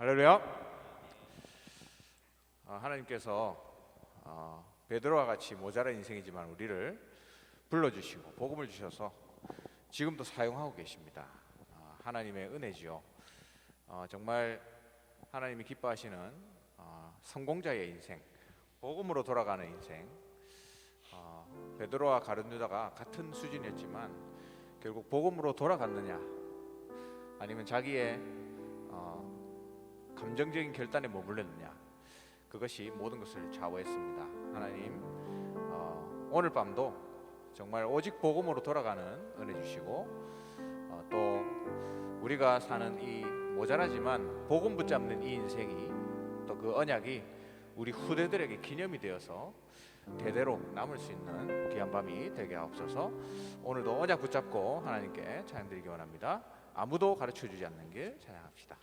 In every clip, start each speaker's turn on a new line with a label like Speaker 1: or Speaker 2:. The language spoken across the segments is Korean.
Speaker 1: 할렐루야. 하나님께서 베드로와 같이 모자란 인생이지만 우리를 불러주시고 복음을 주셔서 지금도 사용하고 계십니다. 하나님의 은혜지요. 정말 하나님이 기뻐하시는 성공자의 인생, 복음으로 돌아가는 인생. 베드로와 가룟 유다가 같은 수준이었지만 결국 복음으로 돌아갔느냐 아니면 자기의 감정적인 결단에 머물렀느냐, 그것이 모든 것을 좌우했습니다. 하나님 오늘 밤도 정말 오직 복음으로 돌아가는 은혜 주시고 또 우리가 사는 이 모자라지만 복음 붙잡는 이 인생이 또 그 언약이 우리 후대들에게 기념이 되어서 대대로 남을 수 있는 귀한 밤이 되게 하옵소서. 오늘도 언약 붙잡고 하나님께 찬양드리기 원합니다. 아무도 가르쳐주지 않는 길 찬양합시다.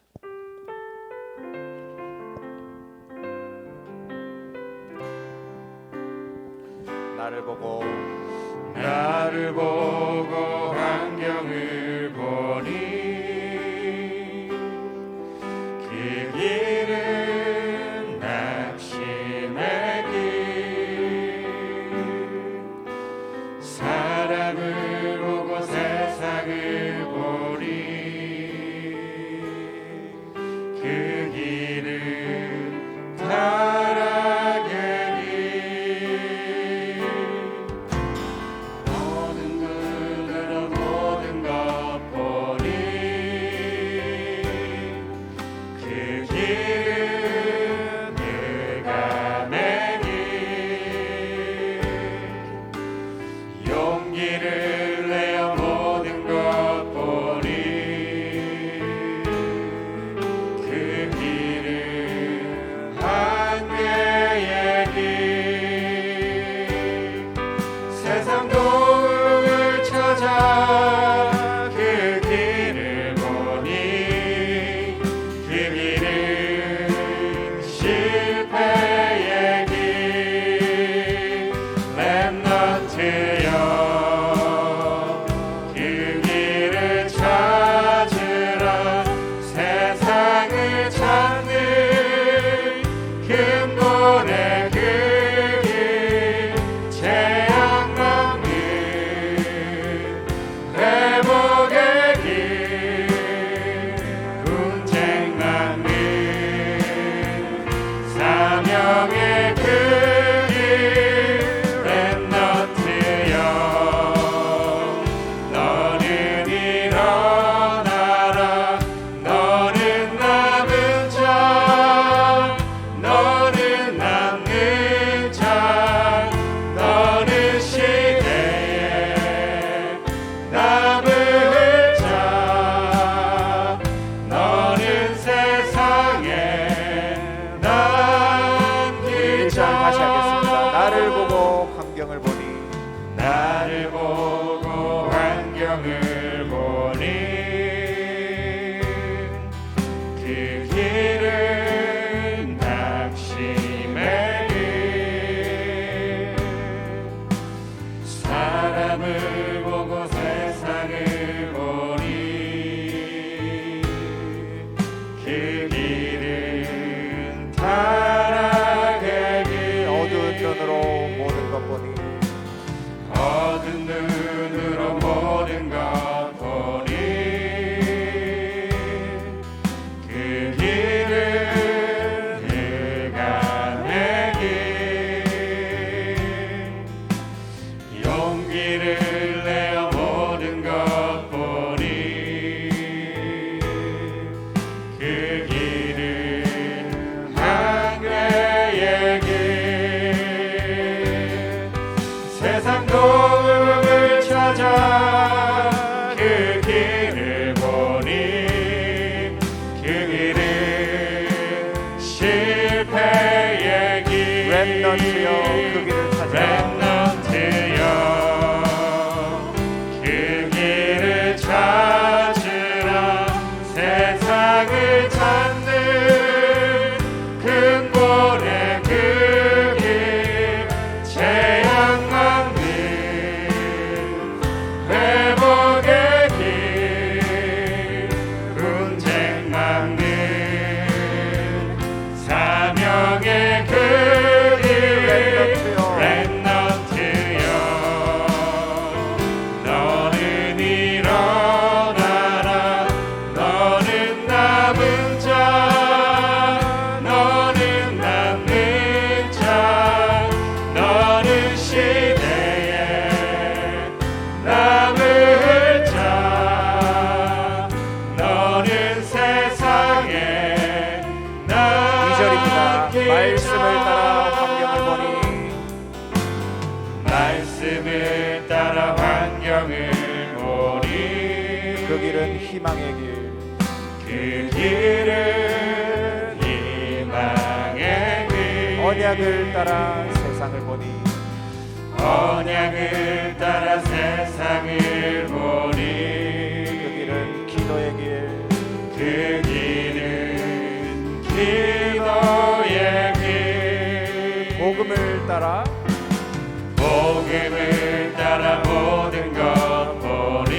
Speaker 2: 나를 보고 환경을 보니 그 길은 낙심의 길, 사람을 보고 세상을 보니 그 길은 타락의 길. 모든 눈으로 모든 것 보니 그 길은 흑암의 길, 용기를 내어 모든 것 보니 그 길은 한계의 길. 세상 도움을 찾아 그 길을 보니 그 길은 실패의 길. 렘넌트여 그 길을 찾으라. 세상을 찾는 근본의 그 길, 재앙 막는 회복의 길, 분쟁 막는 사명의 그 길. 렘넌트여 너는 일어나라. 너는 남은 자, 너는 남는 자, 너는 시대에 남을 자, 너는 세상에 남길 자.
Speaker 1: 다시 하겠습니다. 나를 보고 환경을 보니
Speaker 2: 나를 보고 환경을 보니 그 길은 낙심의 길, 사람을 보고 세상을 보니 그 길은 타락의 길.
Speaker 1: 어두운 눈으로 모든 것 보니
Speaker 2: 어두운 눈으로 모든 것 보니 그 길은 흑암의 길, 용기를 내어 모든 것 보니 그 길은 한계의 길. 세상 도움을 찾아 그 길을 보니 그 길은 실패의 길.
Speaker 1: 렘넌트여 그 길을 찾아
Speaker 2: 렘넌트여 그 길을 찾으라. 세상을 찾는 근본의 그 길, 재앙 막는 회복의 길, 분쟁 막는
Speaker 1: 말씀을 따라 환경을 보니
Speaker 2: 말씀을 따라 환경을 보니
Speaker 1: 그 길은 희망의 길
Speaker 2: 그 길은 희망의 길
Speaker 1: 언약을 따라 세상을 보니
Speaker 2: 언약을 따라 세상을 보니
Speaker 1: 그 길은 기도의 길
Speaker 2: 그 길은 기도의 길
Speaker 1: 복음을 따라
Speaker 2: 모든 것 보니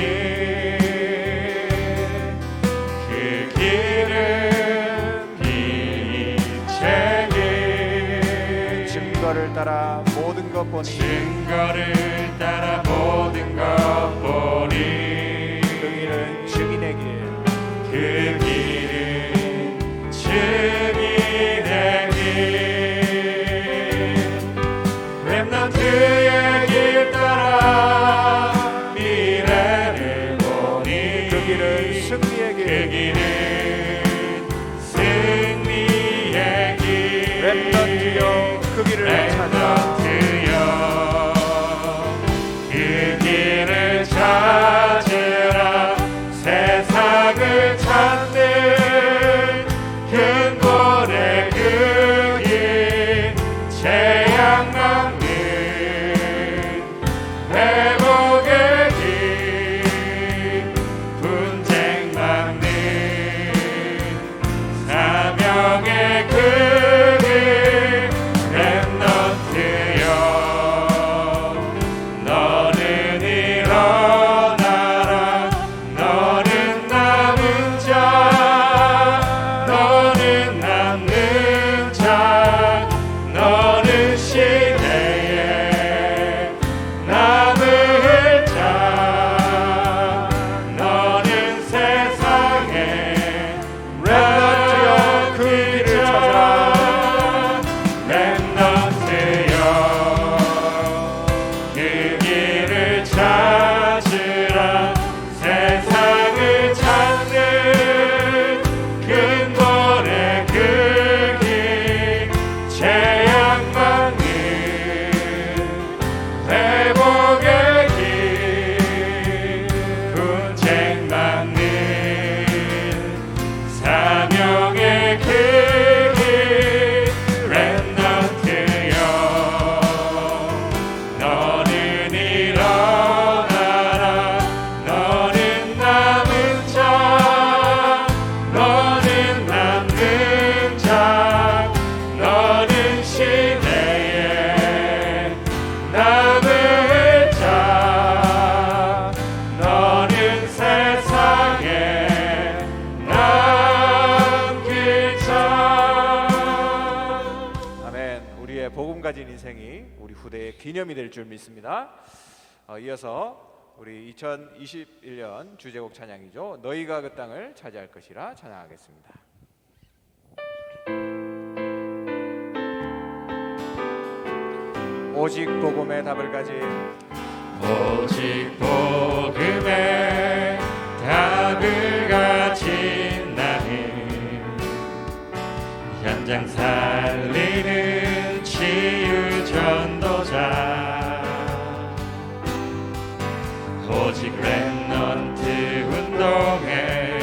Speaker 2: 그 길은 빛의 길
Speaker 1: 증거를 따라 모든 것 보니
Speaker 2: 증거를 따라 모든 것 보니
Speaker 1: 그 길은 증인의 길
Speaker 2: 그 길은 증인의 길 렘넌트의 길 따라 미래를 보니
Speaker 1: 그 길은 승리의
Speaker 2: 그
Speaker 1: 길
Speaker 2: 길은 승리의 길
Speaker 1: 렘넌트여 그 길을 찾아
Speaker 2: 렘넌트여 그 길을 찾으라 세상을 찾는 근본의 그 길 재앙 막는 회복의 길 분쟁 막는 사명의 그 길 렘넌트여 너는 일어나라 너는 남은 자 너는 남는 자 너는 시대에 남을 자 너는 세상에
Speaker 1: 렘넌트여 그 길을 찾으라
Speaker 2: 렘넌트여 그 길을 찾으라 세상을 찾는 근본의 그 길 재앙 막는 회복의 길 분쟁 막는 사명의 그 길 렘넌트여 너는 일어나라 너는 남은 자 너는 남는 자 너는 시대에 남을 자 너는 세상에 남길 자
Speaker 1: 아멘. 우리의 복음 가진 인생이 우리 후대의 기념이 될 줄 믿습니다. 이어서 우리 2021년 주제곡 찬양이죠. 너희가 그 땅을 차지할 것이라 찬양하겠습니다. 오직 복음의 답을 가진
Speaker 2: 오직 복음의 답을 가진 나는 현장 살리는 치유 전도자 오직 렘넌트 운동에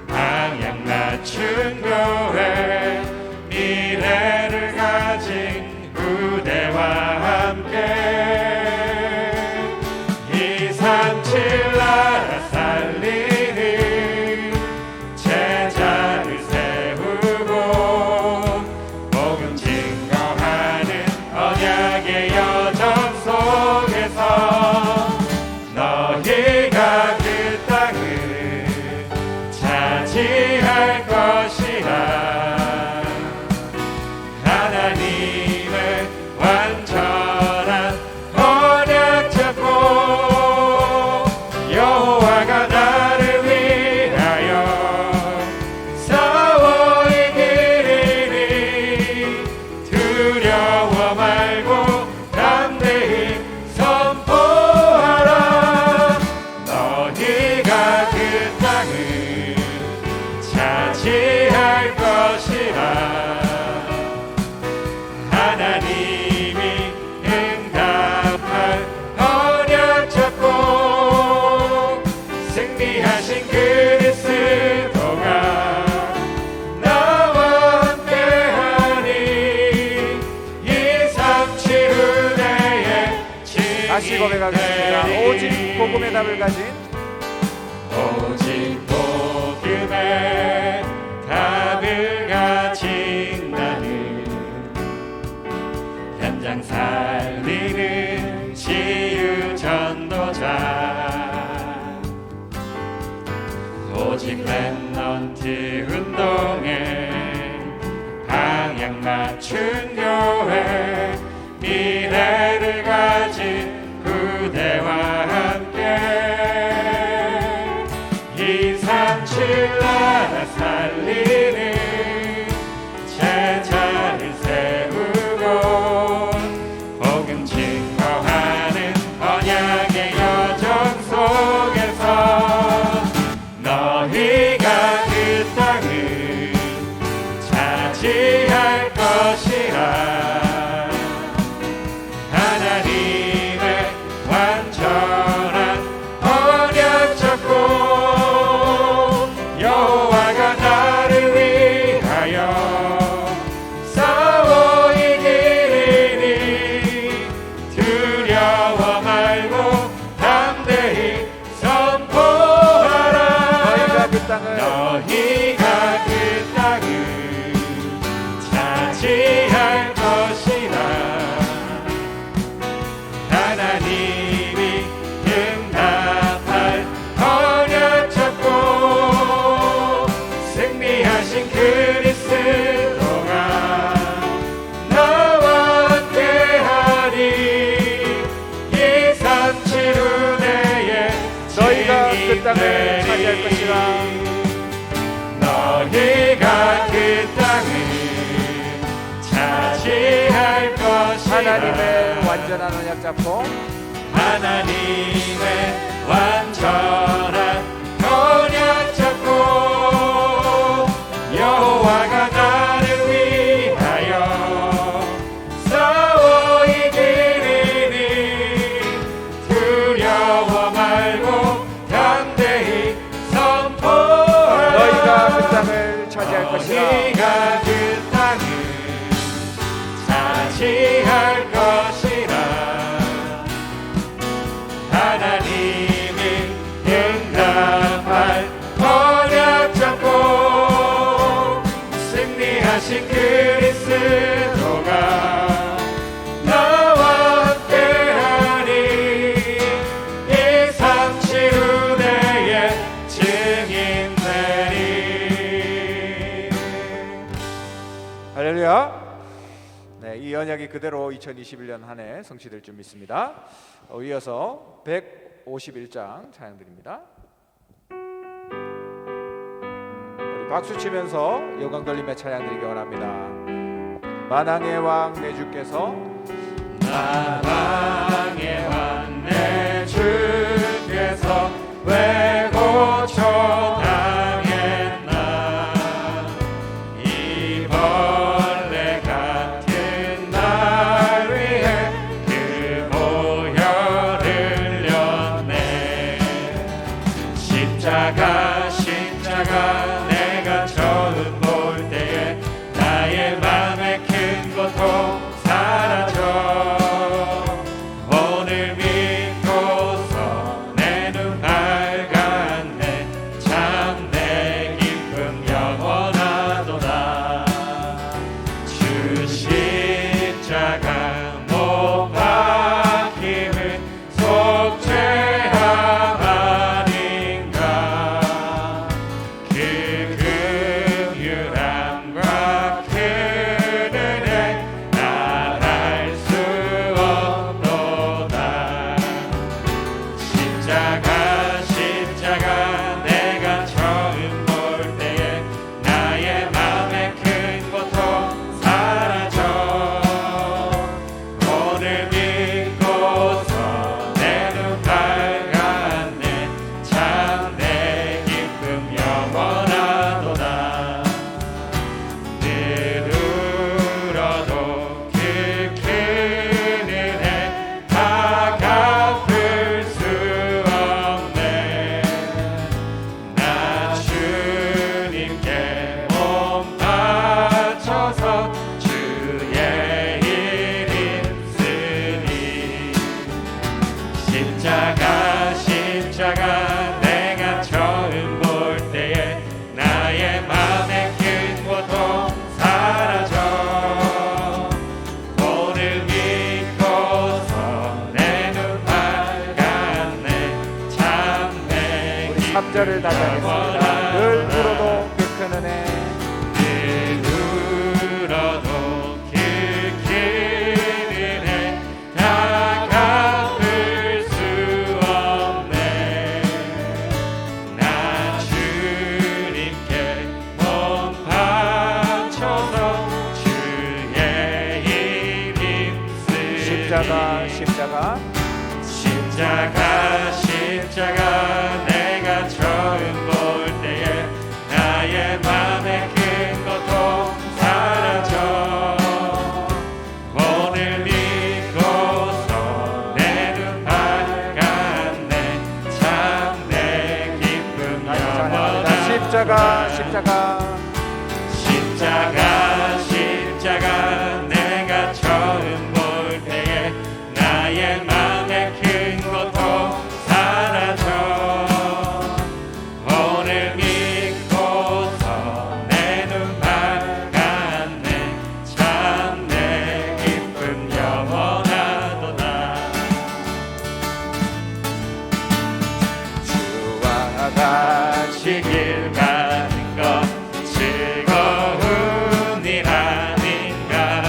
Speaker 2: 방향 맞춘 교회 미래를 가진 후대와 함께 237 나라 살리는 제자를 세우고 복음 증거하는 언약의 여정 속에서 너희가 그 땅을 차지할 것이라 하나님의 완전한 언약 잡고 여호와가 나를 위하여 싸워 이기리니 두려워 말고 담대히 선포하라 너희가 그 땅을 차지할 것이라
Speaker 1: 고백하겠습니다. 오직 복음의 답을 가진
Speaker 2: 오직 복음의 답을 가진 나는 현장 살리는 치유 전도자 오직 랩넌트 운동에 방향 맞춘 교회 미래를 가진 그대와 함께 237 나라 살리는 제자를 세우고 복음 증거하는 언약의 여정 속에서 너희가 그 땅을 차지할 것이라 하나님의 완전한 언약 잡고 여호와가 나를 위하여 싸워 이기리니 두려워 말고 담대히 선포하라
Speaker 1: 너희가 그 땅을
Speaker 2: 차지할 것이라 하나님이 응답할 언약 잡고 승리하신 그리스도가 나와 함께하니 237 은혜의
Speaker 1: 너희가 그 땅을 차지할 것이라
Speaker 2: 너희가 그 땅을 차지할 것이라
Speaker 1: 하나님의 완전한 언약 잡고
Speaker 2: 하나님의 완전한 언약 잡고 여호와가 나를 위하여 싸워 이기리니 두려워 말고 담대히 선포하라
Speaker 1: 너희가 그 땅을 차지할 것이라
Speaker 2: 너희가 그 땅을 차지할 것이라 하나님이 응답할 언약 잡고 승리하신 그리스도가 나와 함께하니 237 은혜의 증인 되리
Speaker 1: 할렐루야. 네, 이 언약이 그대로 2021년 한 해 성취될 줄 믿습니다. 이어서 151장 찬양 드립니다. 우리 박수 치면서 영광 돌림의 찬양 드리기 원합니다. 만왕의 왕 내 주께서
Speaker 2: 만왕의 왕 내 주께서 왜 고초당했나 이 벌레 같은 날 위해 그 보혈을 흘렸네 십자가 내가 처음 볼 때에 나의 맘에 큰 고통 사라져 오늘
Speaker 1: 좌절을 다지 않겠습니다. 늘 울어도 그 큰 은혜
Speaker 2: 울어도 그 큰 은혜 다 갚을 수 없네. 나 주님께 몸 바쳐서 주의 일 힘쓰리.
Speaker 1: 십자가
Speaker 2: 내가 처음 볼 때에 나의 맘에 큰 고통 사라져. 오늘 믿고서 내 눈 밝았네. 참 내 기쁨 영원한. 십자가 내가 처음 볼 때에 나의 맘에 큰 고통 사라져. 오늘 믿고서 내 눈 밝았네. 참 내 기쁨 영원하도다. 주와 같이 길 가는 것 즐거운 일 아닌가.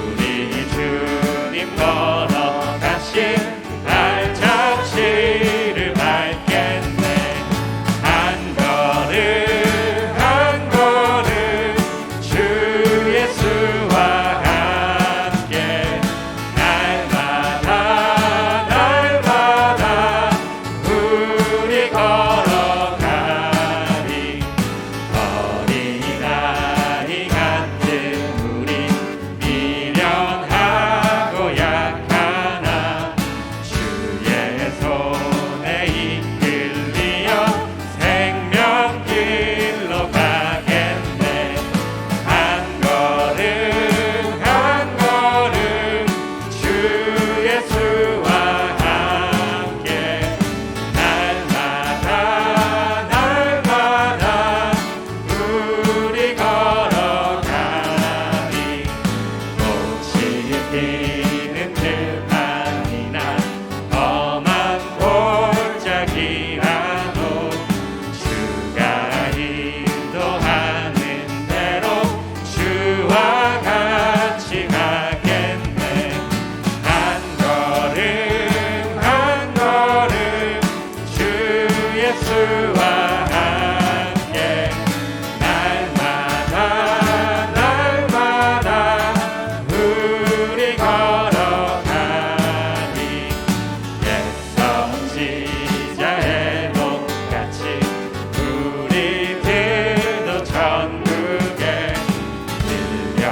Speaker 2: 우리 주님 걸어가신 발자취를 밟겠네. 한 걸음 한 걸음 주 예수와 함께 날마다 우리 걸어가리. 어린아이 같은 우리 미련하고 약하나 주의 손에 이끌리어 생명길로 가겠네. 한 걸음 한 걸음 주 예수와 함께 날마다 우리 걸어가리. 꽃이 피는 들판이나 험한 골짜기라도 주가 인도하는 대로 주와 같이 가겠네. 한 걸음 주 예수와 함께 날마다 우리 걸어가리. 옛 선지자의 목같이 우리들도 천국에 들려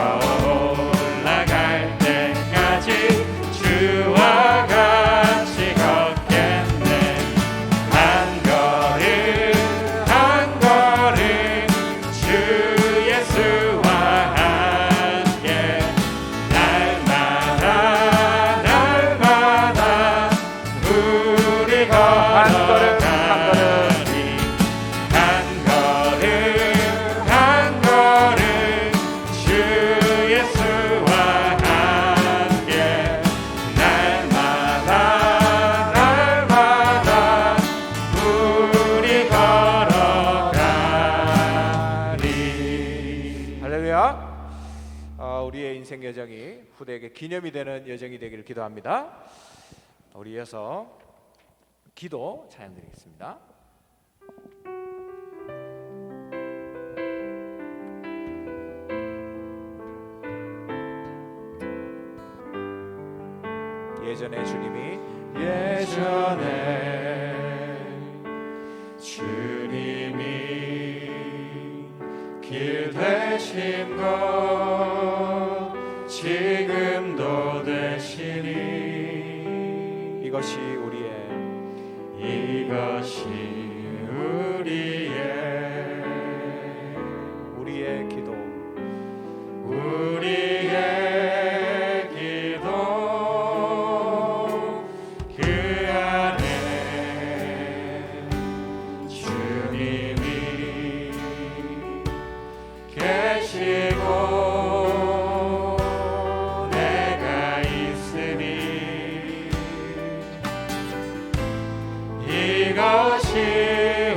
Speaker 2: 올라갈 때까지 주와 같이 걷겠네. 한 걸음 주 예수와 함께 날마다 우리 걸어가리. 한 걸음 주 예수와 함께 날마다 우리 걸어가리.
Speaker 1: 할렐루야. 우리의 인생 여정이 후대에게 기념이 되는 여정이 되기를 기도합니다. 우리 이어서 기도 찬양 드리겠습니다. 예전에
Speaker 2: 주님이 길 되신 것 지금도 되시니.
Speaker 1: 이것이 우리의 기도.
Speaker 2: 그 안에 주님이 계시고 내가 있으니. 이것이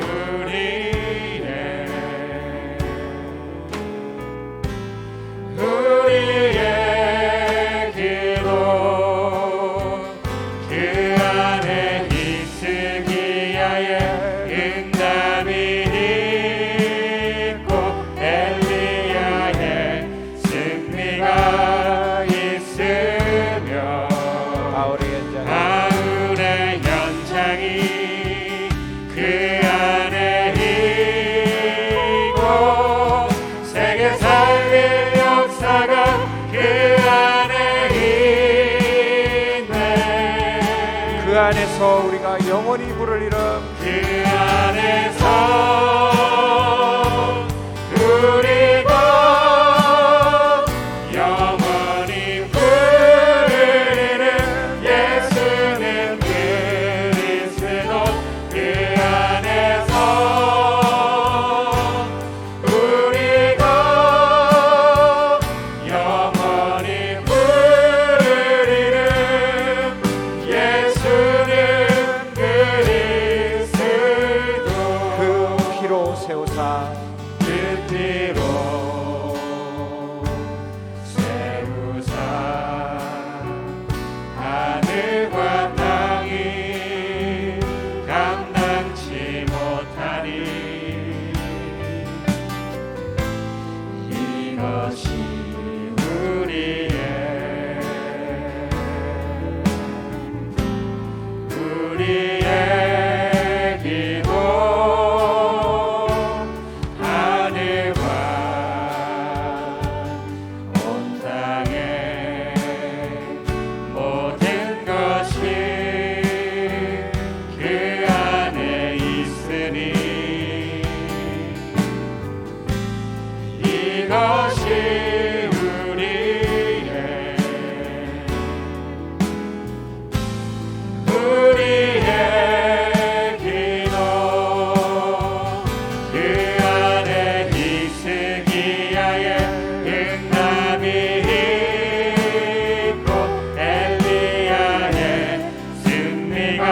Speaker 1: 안에서 우리가 영원히 부를 이름,
Speaker 2: 그 안에서 우리가 영원히 부를 이름 예수는 그리스도 그 안에서 우리가 영원히 부를 이름 예수는 그리스도
Speaker 1: 그 피로 세우사
Speaker 2: 그 피로 세우사 하늘과 땅이 감당치 못하니 이것이 우리의 기도 하늘과 온 땅의 모든 것이 그 안에 있으니 이것이 우리의 기도 그 안에 히스기야의 응답이 있고 엘리야의 승리가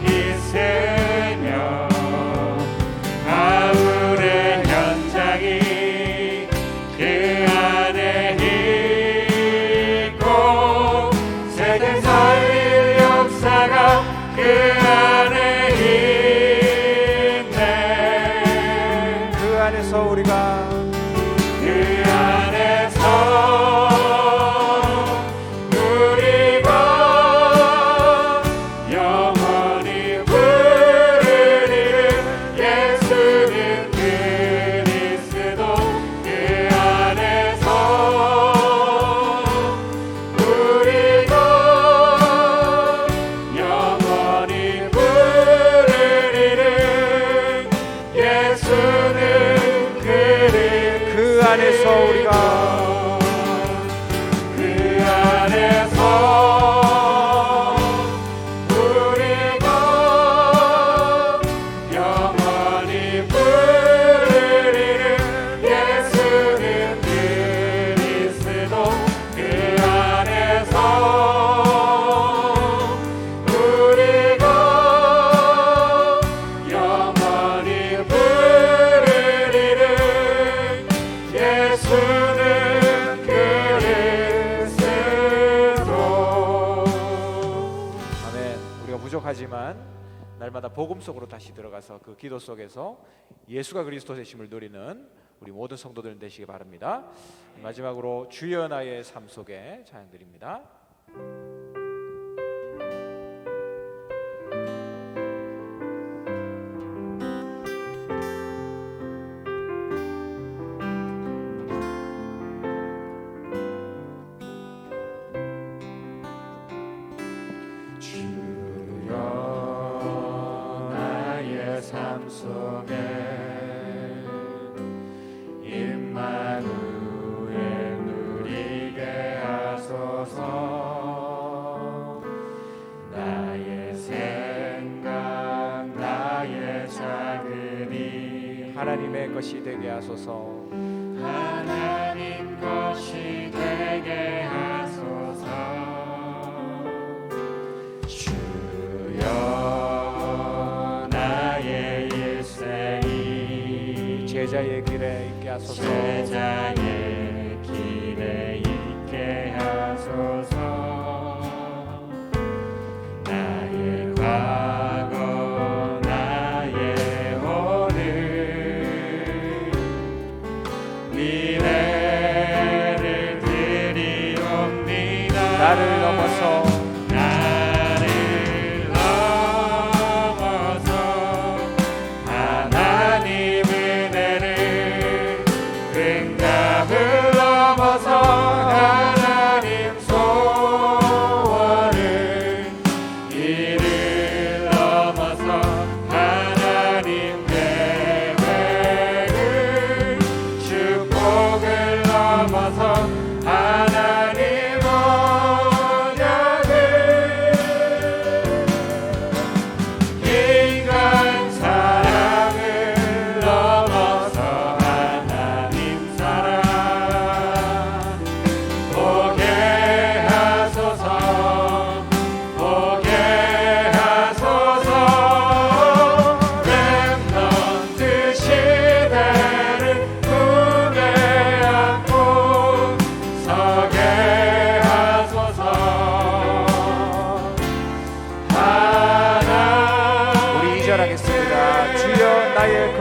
Speaker 2: 있으며 바울의 현장이 그 안에 있고 세대 살릴 역사가 그 안에 있네
Speaker 1: 그 안에서 우리가
Speaker 2: 그 안에서 우리가 영원히 부를 이름 예수는 그리스도 그 안에서 우리가 영원히 부를 이름 예수는 그리스도
Speaker 1: 그 안에서 우리가
Speaker 2: 그 안에서 우리가 영원히 부를 이름 예수는 그리스도 그 안에서 우리가 영원히 부를 이름 예수는 그리스도
Speaker 1: 아멘. 우리가 부족하지만 날마다 복음 속으로 다시 들어가서 그 기도 속에서 예수가 그리스도 되심을 누리는 우리 모든 성도들 되시기 바랍니다. 마지막으로 주여 나의 삶 속에 찬양 드립니다.
Speaker 2: 주여 나의 삶 속에 임마누엘 누리게 하소서 나의 생각 나의 작은이
Speaker 1: 하나님의 것이 되게 하소서.
Speaker 2: 하나님 것이 되게 하소서 주여 나의 일생이
Speaker 1: 제자의 길에 있게 하소서.
Speaker 2: 제자의 길에 있게 하소서 나의 과거 나의 오늘 미래를 드리옵니다
Speaker 1: 나를 넘어서
Speaker 2: 나를 넘어서 하나님 은혜를 응답을 넘어서 하나님 소원을 이루옵니다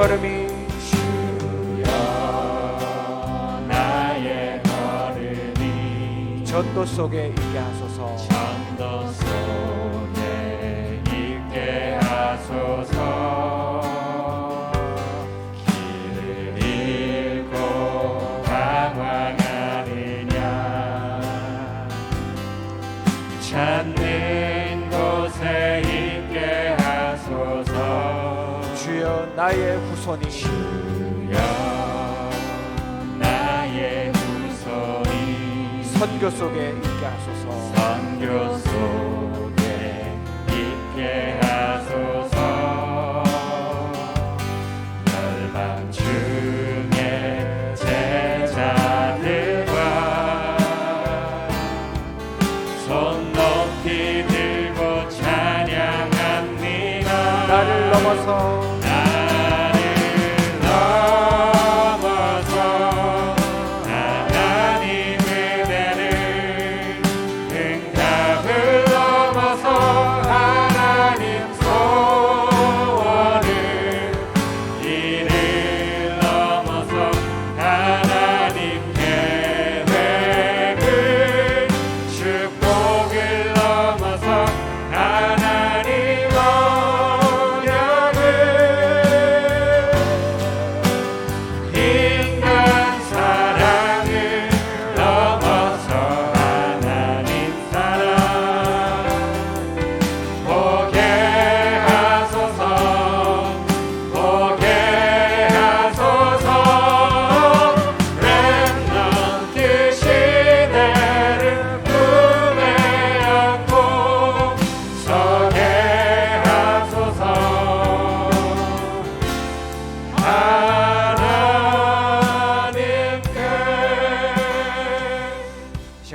Speaker 1: 걸음이
Speaker 2: 주여 나의 걸음이
Speaker 1: 전도 속에 있게 하소서.
Speaker 2: 전도 속에 있게 하소서. 길을 잃고 방황하느냐 찾는 곳에 있게 하소서.
Speaker 1: 주여 나의 후손이
Speaker 2: 주여 나의 후손이
Speaker 1: 선교 속에 있게 하소서.
Speaker 2: 선교 속에 있게 하소서. 열방 중에 제자들과 손 높이 들고 찬양합니다.
Speaker 1: 나를 넘어서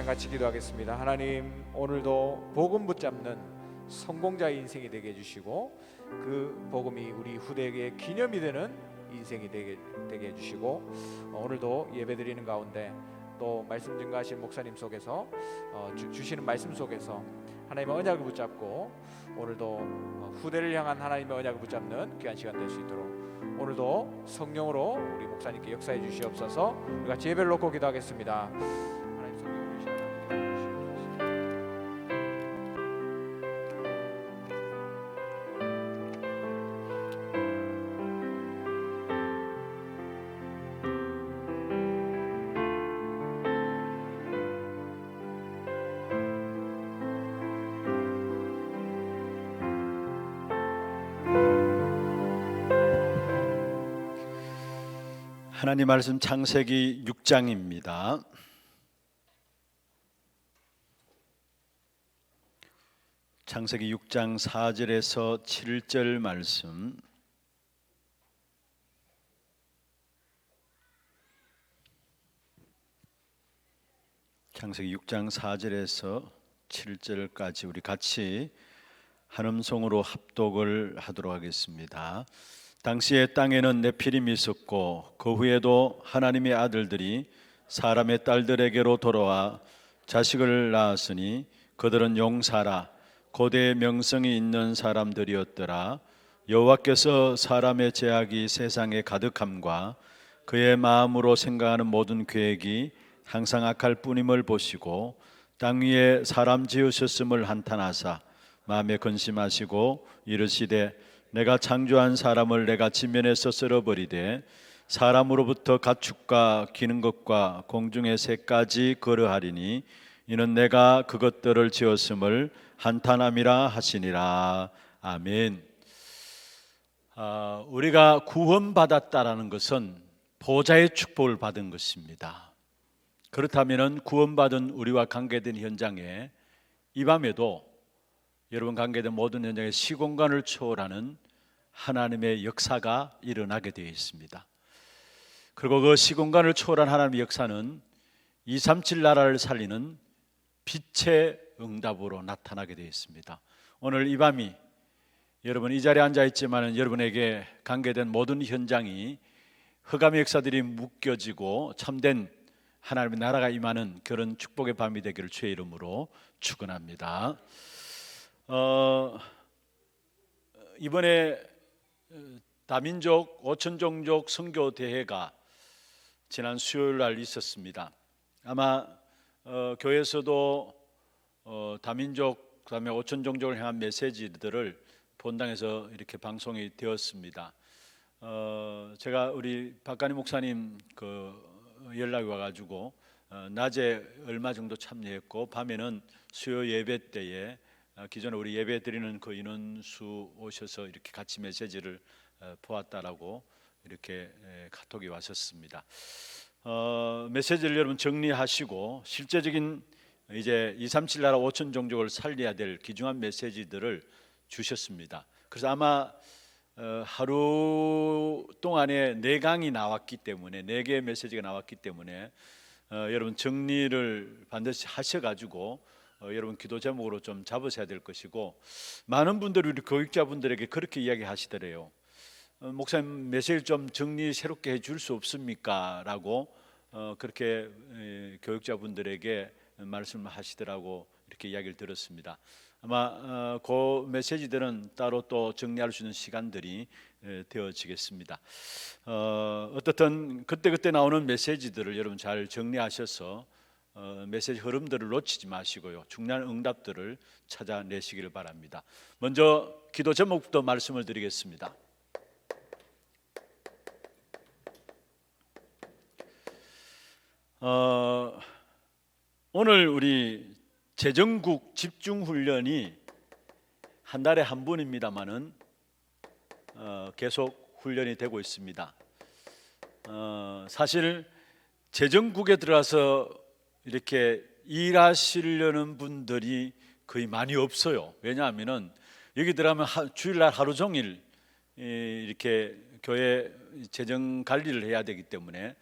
Speaker 1: 같이 기도하겠습니다. 하나님, 오늘도 복음 붙잡는 성공자의 인생이 되게 해주시고 그 복음이 우리 후대에게 기념이 되는 인생이 되게 해주시고 오늘도 예배드리는 가운데 또 말씀 증거하신 목사님 속에서 주시는 말씀 속에서 하나님의 언약을 붙잡고 오늘도 후대를 향한 하나님의 언약을 붙잡는 귀한 시간 될 수 있도록 오늘도 성령으로 우리 목사님께 역사해 주시옵소서. 우리 같이 예배를 놓고 기도하겠습니다. 하나님 성령 이 시간 함께 주시옵소서.
Speaker 3: 하나님 말씀 창세기 6장입니다. 창세기 6장 4절에서 7절 말씀. 창세기 6장 4절에서 7절까지 우리 같이 한 음성으로 합독을 하도록 하겠습니다. 당시에 땅에는 네피림이 있었고 그 후에도 하나님의 아들들이 사람의 딸들에게로 돌아와 자식을 낳았으니 그들은 용사라 고대의 명성이 있는 사람들이었더라. 여호와께서 사람의 죄악이 세상에 가득함과 그의 마음으로 생각하는 모든 계획이 항상 악할 뿐임을 보시고 땅 위에 사람 지으셨음을 한탄하사 마음에 근심하시고 이르시되 내가 창조한 사람을 내가 지면에서 쓸어버리되 사람으로부터 가축과 기는 것과 공중의 새까지 거르하리니 이는 내가 그것들을 지었음을 한탄함이라 하시니라. 아멘. 우리가 구원받았다라는 것은 보좌의 축복을 받은 것입니다. 그렇다면 구원받은 우리와 관계된 현장에 이 밤에도 여러분 관계된 모든 현장에 시공간을 초월하는 하나님의 역사가 일어나게 되어 있습니다. 그리고 그 시공간을 초월한 하나님의 역사는 237 나라를 살리는 빛의 응답으로 나타나게 되어 있습니다. 오늘 이 밤이 여러분 이 자리에 앉아 있지만 여러분에게 관계된 모든 현장이 흑암의 역사들이 묶여지고 참된 하나님의 나라가 임하는 그런 축복의 밤이 되기를 주의 이름으로 축원합니다. 이번에 다민족 5천종족 선교 대회가 지난 수요일 날 있었습니다. 아마 교회에서도 다민족 그다음에 5천종족을 향한 메시지들을 본당에서 이렇게 방송이 되었습니다. 제가 우리 박간희 목사님 연락이 와가지고 낮에 얼마 정도 참여했고 밤에는 수요 예배 때에 기존에 우리 예배 드리는 그 인원수 오셔서 이렇게 같이 메시지를 보았다라고 이렇게 카톡이 왔었습니다. 메시지를 여러분 정리하시고 실제적인 이제 237 나라 5천 종족을 살려야 될 귀중한 메시지들을 주셨습니다. 그래서 아마 하루 동안에 4강이 나왔기 때문에 4개의 메시지가 나왔기 때문에 여러분 정리를 반드시 하셔가지고 여러분 기도 제목으로 좀 잡으셔야 될 것이고, 많은 분들이 우리 교육자분들에게 그렇게 이야기하시더래요. 목사님 메시지 좀 정리 새롭게 해줄 수 없습니까? 라고 그렇게 교육자분들에게 말씀하시더라고 이렇게 이야기를 들었습니다. 아마 그 메시지들은 따로 또 정리할 수 있는 시간들이 되어지겠습니다. 어떻든 그때 나오는 메시지들을 여러분 잘 정리하셔서 메시지 흐름들을 놓치지 마시고요, 중요한 응답들을 찾아내시기를 바랍니다. 먼저 기도 제목부터 말씀을 드리겠습니다. 오늘 우리 재정국 집중훈련이 한 달에 한 번입니다만은 계속 훈련이 되고 있습니다. 사실 재정국에 들어가서 이렇게 일하시려는 분들이 거의 많이 없어요. 왜냐하면은 여기 들어가면 주일날 하루 종일 이렇게 교회 재정 관리를 해야 되기 때문에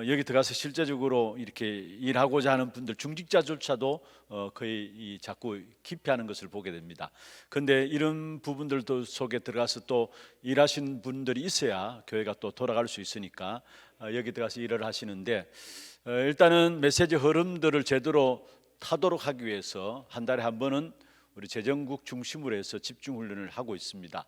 Speaker 3: 여기 들어가서 실제적으로 이렇게 일하고자 하는 분들, 중직자조차도 거의 자꾸 기피하는 것을 보게 됩니다. 그런데 이런 부분들도 속에 들어가서 또 일하시는 분들이 있어야 교회가 또 돌아갈 수 있으니까 여기 들어가서 일을 하시는데, 일단은 메시지 흐름들을 제대로 타도록 하기 위해서 한 달에 한 번은 우리 재정국 중심으로 해서 집중훈련을 하고 있습니다.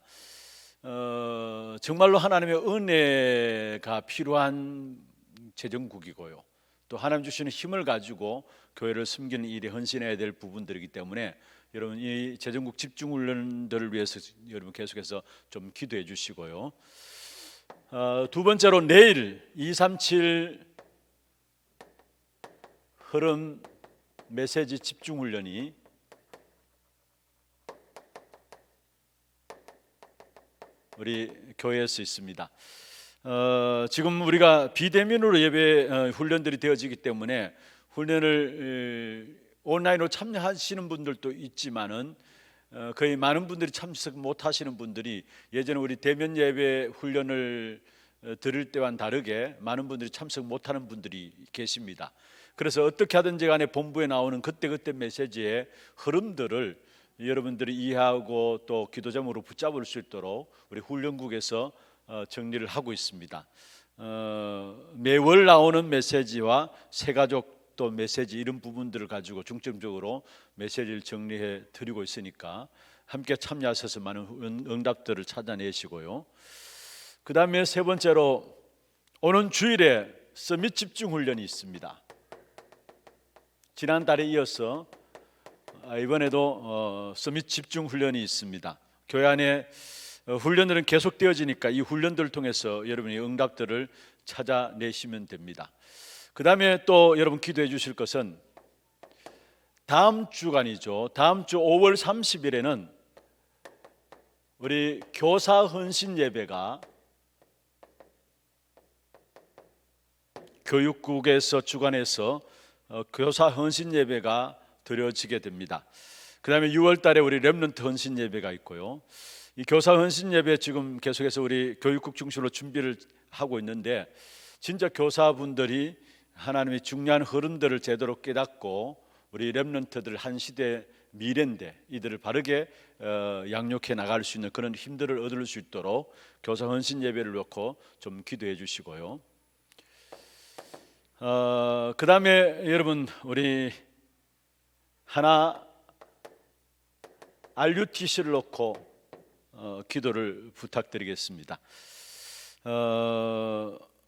Speaker 3: 정말로 하나님의 은혜가 필요한 재정국이고요, 또 하나님 주시는 힘을 가지고 교회를 섬기는 일에 헌신해야 될 부분들이기 때문에 여러분 이 재정국 집중훈련들을 위해서 여러분 계속해서 좀 기도해 주시고요. 두 번째로 내일 237 흐름 메시지 집중훈련이 우리 교회에서 있습니다. 지금 우리가 비대면으로 예배 훈련들이 되어지기 때문에 훈련을 온라인으로 참여하시는 분들도 있지만은 거의 많은 분들이 참석 못 하시는 분들이 예전에 우리 대면 예배 훈련을 들을 때와는 다르게 많은 분들이 참석 못 하는 분들이 계십니다. 그래서 어떻게 하든지 간에 본부에 나오는 그때 메시지의 흐름들을 여러분들이 이해하고 또 기도 제목으로 붙잡을 수 있도록 우리 훈련국에서 정리를 하고 있습니다. 매월 나오는 메시지와 새가족 또 메시지 이런 부분들을 가지고 중점적으로 메시지를 정리해 드리고 있으니까 함께 참여하셔서 많은 응답들을 찾아내시고요. 그 다음에 세 번째로 오는 주일에 서밋 집중 훈련이 있습니다. 지난달에 이어서 이번에도 서밋 집중 훈련이 있습니다. 교회 안에 훈련들은 계속되어지니까 이 훈련들을 통해서 여러분이 응답들을 찾아내시면 됩니다. 그 다음에 또 여러분 기도해 주실 것은 다음 주간이죠. 다음 주 5월 30일에는 우리 교사 헌신 예배가 교육국에서 주관해서 교사 헌신 예배가 드려지게 됩니다. 그 다음에 6월 달에 우리 렘넌트 헌신 예배가 있고요. 이 교사 헌신 예배 지금 계속해서 우리 교육국 중심으로 준비를 하고 있는데, 진짜 교사분들이 하나님의 중요한 흐름들을 제대로 깨닫고 우리 렘넌트들 한 시대 미래인데 이들을 바르게 양육해 나갈 수 있는 그런 힘들을 얻을 수 있도록 교사 헌신 예배를 놓고 좀 기도해 주시고요. 그 다음에 여러분 우리 하나 RUTC를 놓고 기도를 부탁드리겠습니다.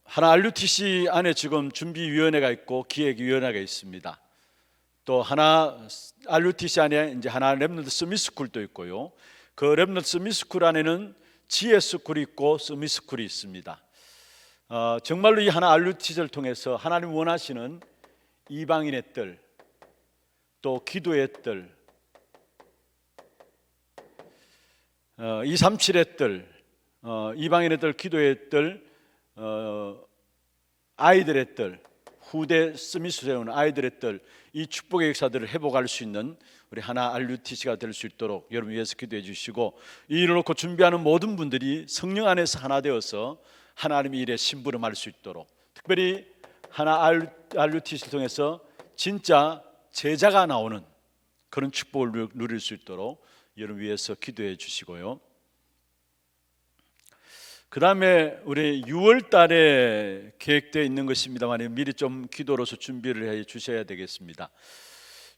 Speaker 3: 하나 RUTC 안에 지금 준비위원회가 있고 기획위원회가 있습니다. 또 하나 RUTC 안에 이제 하나 렘넌트 서밋스쿨도 있고요. 그 렘넌트 서밋스쿨 안에는 GS스쿨이 있고 서밋스쿨이 있습니다. 정말로 이 하나 RUTC를 통해서 하나님 원하시는 이방인의 뜰, 또 기도의 뜰, 237의 뜰, 이방인의 뜰, 기도의 뜰, 아이들의 뜰, 후대 스미스 세우는 아이들의 뜰, 이 축복의 역사들을 회복할 수 있는 우리 하나 RUTC가 될 수 있도록 여러분 위해서 기도해 주시고, 이 일을 놓고 준비하는 모든 분들이 성령 안에서 하나 되어서 하나님의 일에 심부름할 수 있도록, 특별히 하나 RUTC를 통해서 진짜 제자가 나오는 그런 축복을 누릴 수 있도록 여러분 위해서 기도해 주시고요. 그 다음에 우리 6월 달에 계획되어 있는 것입니다만 미리 좀 기도로서 준비를 해 주셔야 되겠습니다.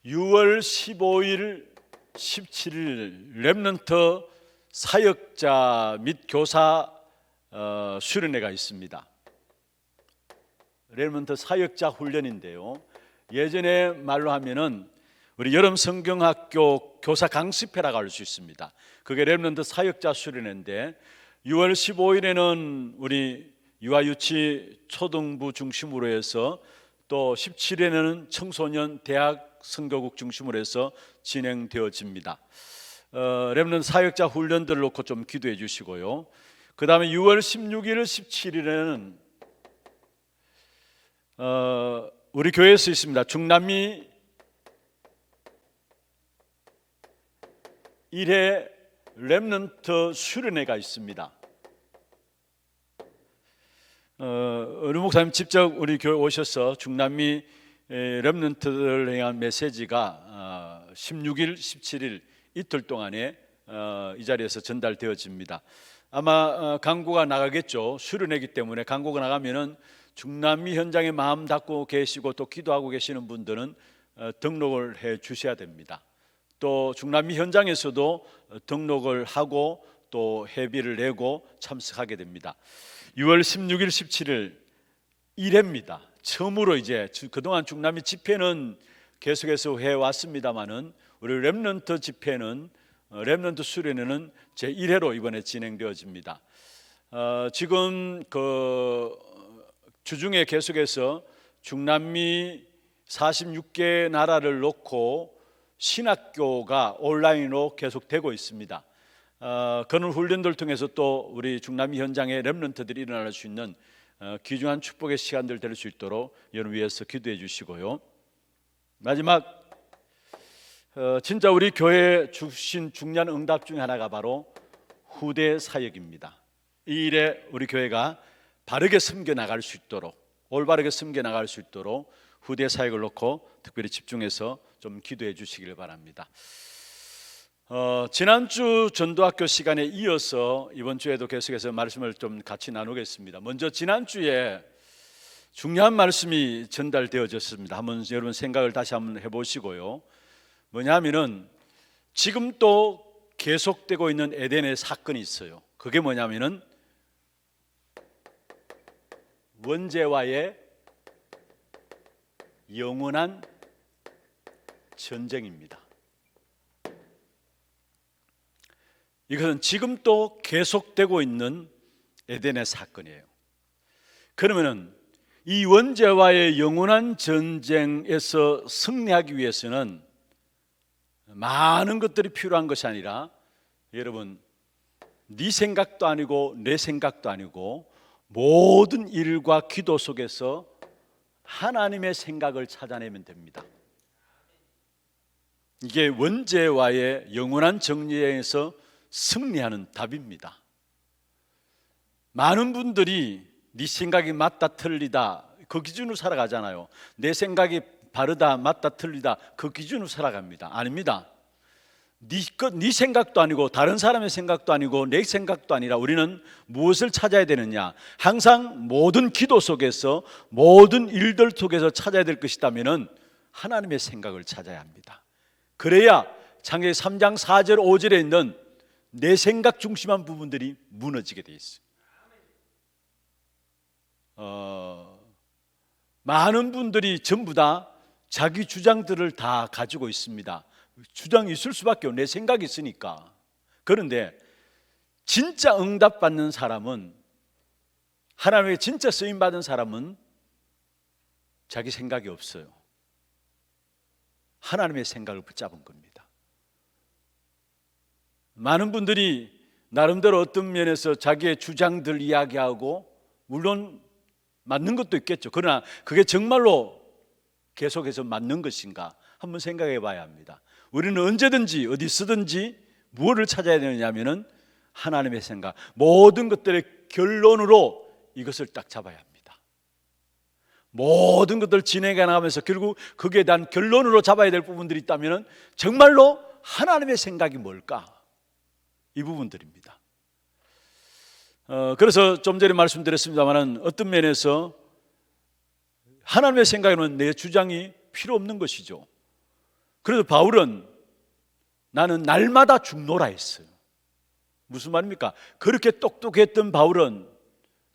Speaker 3: 6월 15일, 17일 렘넌트 사역자 및 교사 수련회가 있습니다. 렘넌트 사역자 훈련인데요, 예전에 말로 하면은 우리 여름 성경학교 교사 강습회라고 할 수 있습니다. 그게 렘넌트 사역자 수련회인데 6월 15일에는 우리 유아유치 초등부 중심으로 해서, 또 17일에는 청소년 대학 선교국 중심으로 해서 진행되어집니다. 렘넌트 사역자 훈련들을 놓고 좀 기도해 주시고요. 그 다음에 6월 16일, 17일에는 우리 교회에서 있습니다. 중남미 1회 렘넌트 수련회가 있습니다. 어느 목사님 직접 우리 교회 오셔서 중남미 렘넌트를 향한 메시지가 16일, 17일 이틀 동안에 이 자리에서 전달되어집니다. 아마 광고가 나가겠죠. 수련회이기 때문에 광고가 나가면은 중남미 현장에 마음 닫고 계시고 또 기도하고 계시는 분들은 등록을 해 주셔야 됩니다. 또 중남미 현장에서도 등록을 하고 또 회비를 내고 참석하게 됩니다. 6월 16일, 17일 1회입니다. 처음으로 이제 그동안 중남미 집회는 계속해서 해왔습니다만은 우리 렘넌트 집회는, 렘넌트 수련회는 제 1회로 이번에 진행되어집니다. 지금 그 주중에 계속해서 중남미 46개 나라를 놓고 신학교가 온라인으로 계속되고 있습니다. 그런 훈련들 통해서 또 우리 중남미 현장에 렘넌트들이 일어날 수 있는 귀중한 축복의 시간들 될 수 있도록 여러분 위해서 기도해 주시고요. 마지막 진짜 우리 교회에 주신 중요한 응답 중에 하나가 바로 후대 사역입니다. 이 일에 우리 교회가 바르게 섬겨 나갈 수 있도록, 올바르게 섬겨 나갈 수 있도록 후대 사역을 놓고 특별히 집중해서 좀 기도해 주시길 바랍니다. 지난주 전도학교 시간에 이어서 이번 주에도 계속해서 말씀을 좀 같이 나누겠습니다. 먼저 지난주에 중요한 말씀이 전달되어졌습니다. 한번 여러분 생각을 다시 한번 해보시고요. 뭐냐면은 지금 또 계속되고 있는 에덴의 사건이 있어요. 그게 뭐냐면은 원죄와의 영원한 전쟁입니다. 이것은 지금 또 계속되고 있는 에덴의 사건이에요. 그러면은 이 원죄와의 영원한 전쟁에서 승리하기 위해서는 많은 것들이 필요한 것이 아니라, 여러분, 네 생각도 아니고 내 생각도 아니고 모든 일과 기도 속에서 하나님의 생각을 찾아내면 됩니다. 이게 원죄와의 영원한 정리에서 승리하는 답입니다. 많은 분들이 네 생각이 맞다 틀리다 그 기준으로 살아가잖아요. 내 생각이 바르다 맞다 틀리다 그 기준으로 살아갑니다. 아닙니다. 네 생각도 아니고 다른 사람의 생각도 아니고 내 생각도 아니라 우리는 무엇을 찾아야 되느냐? 항상 모든 기도 속에서 모든 일들 속에서 찾아야 될 것이라면은 하나님의 생각을 찾아야 합니다. 그래야 창세기 3장 4절 5절에 있는 내 생각 중심한 부분들이 무너지게 돼 있어요. 많은 분들이 전부 다 자기 주장들을 다 가지고 있습니다. 주장이 있을 수밖에 없고 내 생각이 있으니까. 그런데 진짜 응답받는 사람은, 하나님의 진짜 쓰임받은 사람은 자기 생각이 없어요. 하나님의 생각을 붙잡은 겁니다. 많은 분들이 나름대로 어떤 면에서 자기의 주장들 이야기하고, 물론 맞는 것도 있겠죠. 그러나 그게 정말로 계속해서 맞는 것인가 한번 생각해 봐야 합니다. 우리는 언제든지 어디 쓰든지 무엇을 찾아야 되느냐면은 하나님의 생각, 모든 것들의 결론으로 이것을 딱 잡아야 합니다. 모든 것들을 진행해 나가면서 결국 거기에 대한 결론으로 잡아야 될 부분들이 있다면은 정말로 하나님의 생각이 뭘까? 이 부분들입니다. 그래서 좀 전에 말씀드렸습니다만 어떤 면에서 하나님의 생각에는 내 주장이 필요 없는 것이죠. 그래서 바울은 나는 날마다 죽노라 했어요. 무슨 말입니까? 그렇게 똑똑했던 바울은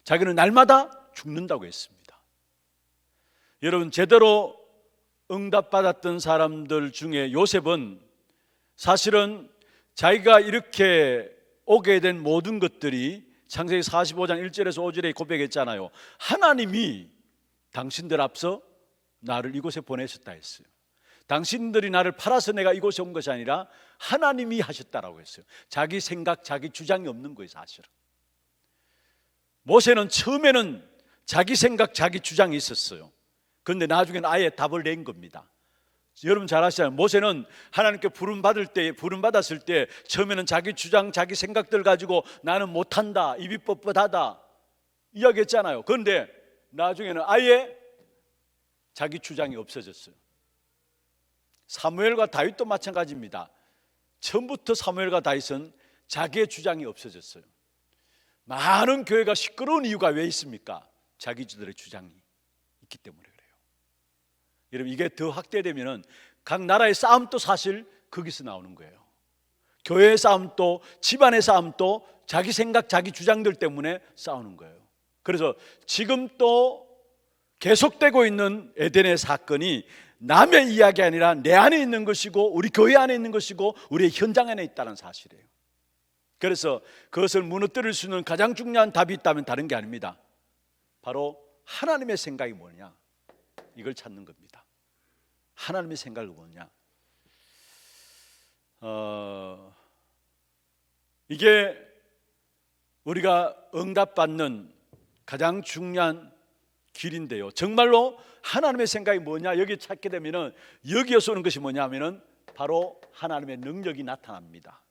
Speaker 3: 자기는 날마다 죽는다고 했습니다. 여러분, 제대로 응답받았던 사람들 중에 요셉은 사실은 자기가 이렇게 오게 된 모든 것들이 창세기 45장 1절에서 5절에 고백했잖아요. 하나님이 당신들 앞서 나를 이곳에 보내셨다 했어요. 당신들이 나를 팔아서 내가 이곳에 온 것이 아니라 하나님이 하셨다라고 했어요. 자기 생각, 자기 주장이 없는 거예요, 사실은. 모세는 처음에는 자기 생각, 자기 주장이 있었어요. 그런데 나중에는 아예 답을 낸 겁니다. 여러분 잘 아시잖아요. 모세는 하나님께 부름받았을 때 처음에는 자기 주장, 자기 생각들 가지고 나는 못한다, 입이 뻣뻣하다 이야기했잖아요. 그런데 나중에는 아예 자기 주장이 없어졌어요. 사무엘과 다윗도 마찬가지입니다. 처음부터 사무엘과 다윗은 자기의 주장이 없어졌어요. 많은 교회가 시끄러운 이유가 왜 있습니까? 자기들의 주장이 있기 때문에 그래요. 여러분, 이게 더 확대되면 각 나라의 싸움도 사실 거기서 나오는 거예요. 교회의 싸움도, 집안의 싸움도 자기 생각, 자기 주장들 때문에 싸우는 거예요. 그래서 지금 또 계속되고 있는 에덴의 사건이 남의 이야기 아니라 내 안에 있는 것이고 우리 교회 안에 있는 것이고 우리의 현장 안에 있다는 사실이에요. 그래서 그것을 무너뜨릴 수 있는 가장 중요한 답이 있다면 다른 게 아닙니다. 바로 하나님의 생각이 뭐냐, 이걸 찾는 겁니다. 하나님의 생각이 뭐냐, 이게 우리가 응답받는 가장 중요한 길인데요. 정말로 하나님의 생각이 뭐냐 여기 찾게 되면은 여기에서 오는 것이 뭐냐면은 바로 하나님의 능력이 나타납니다.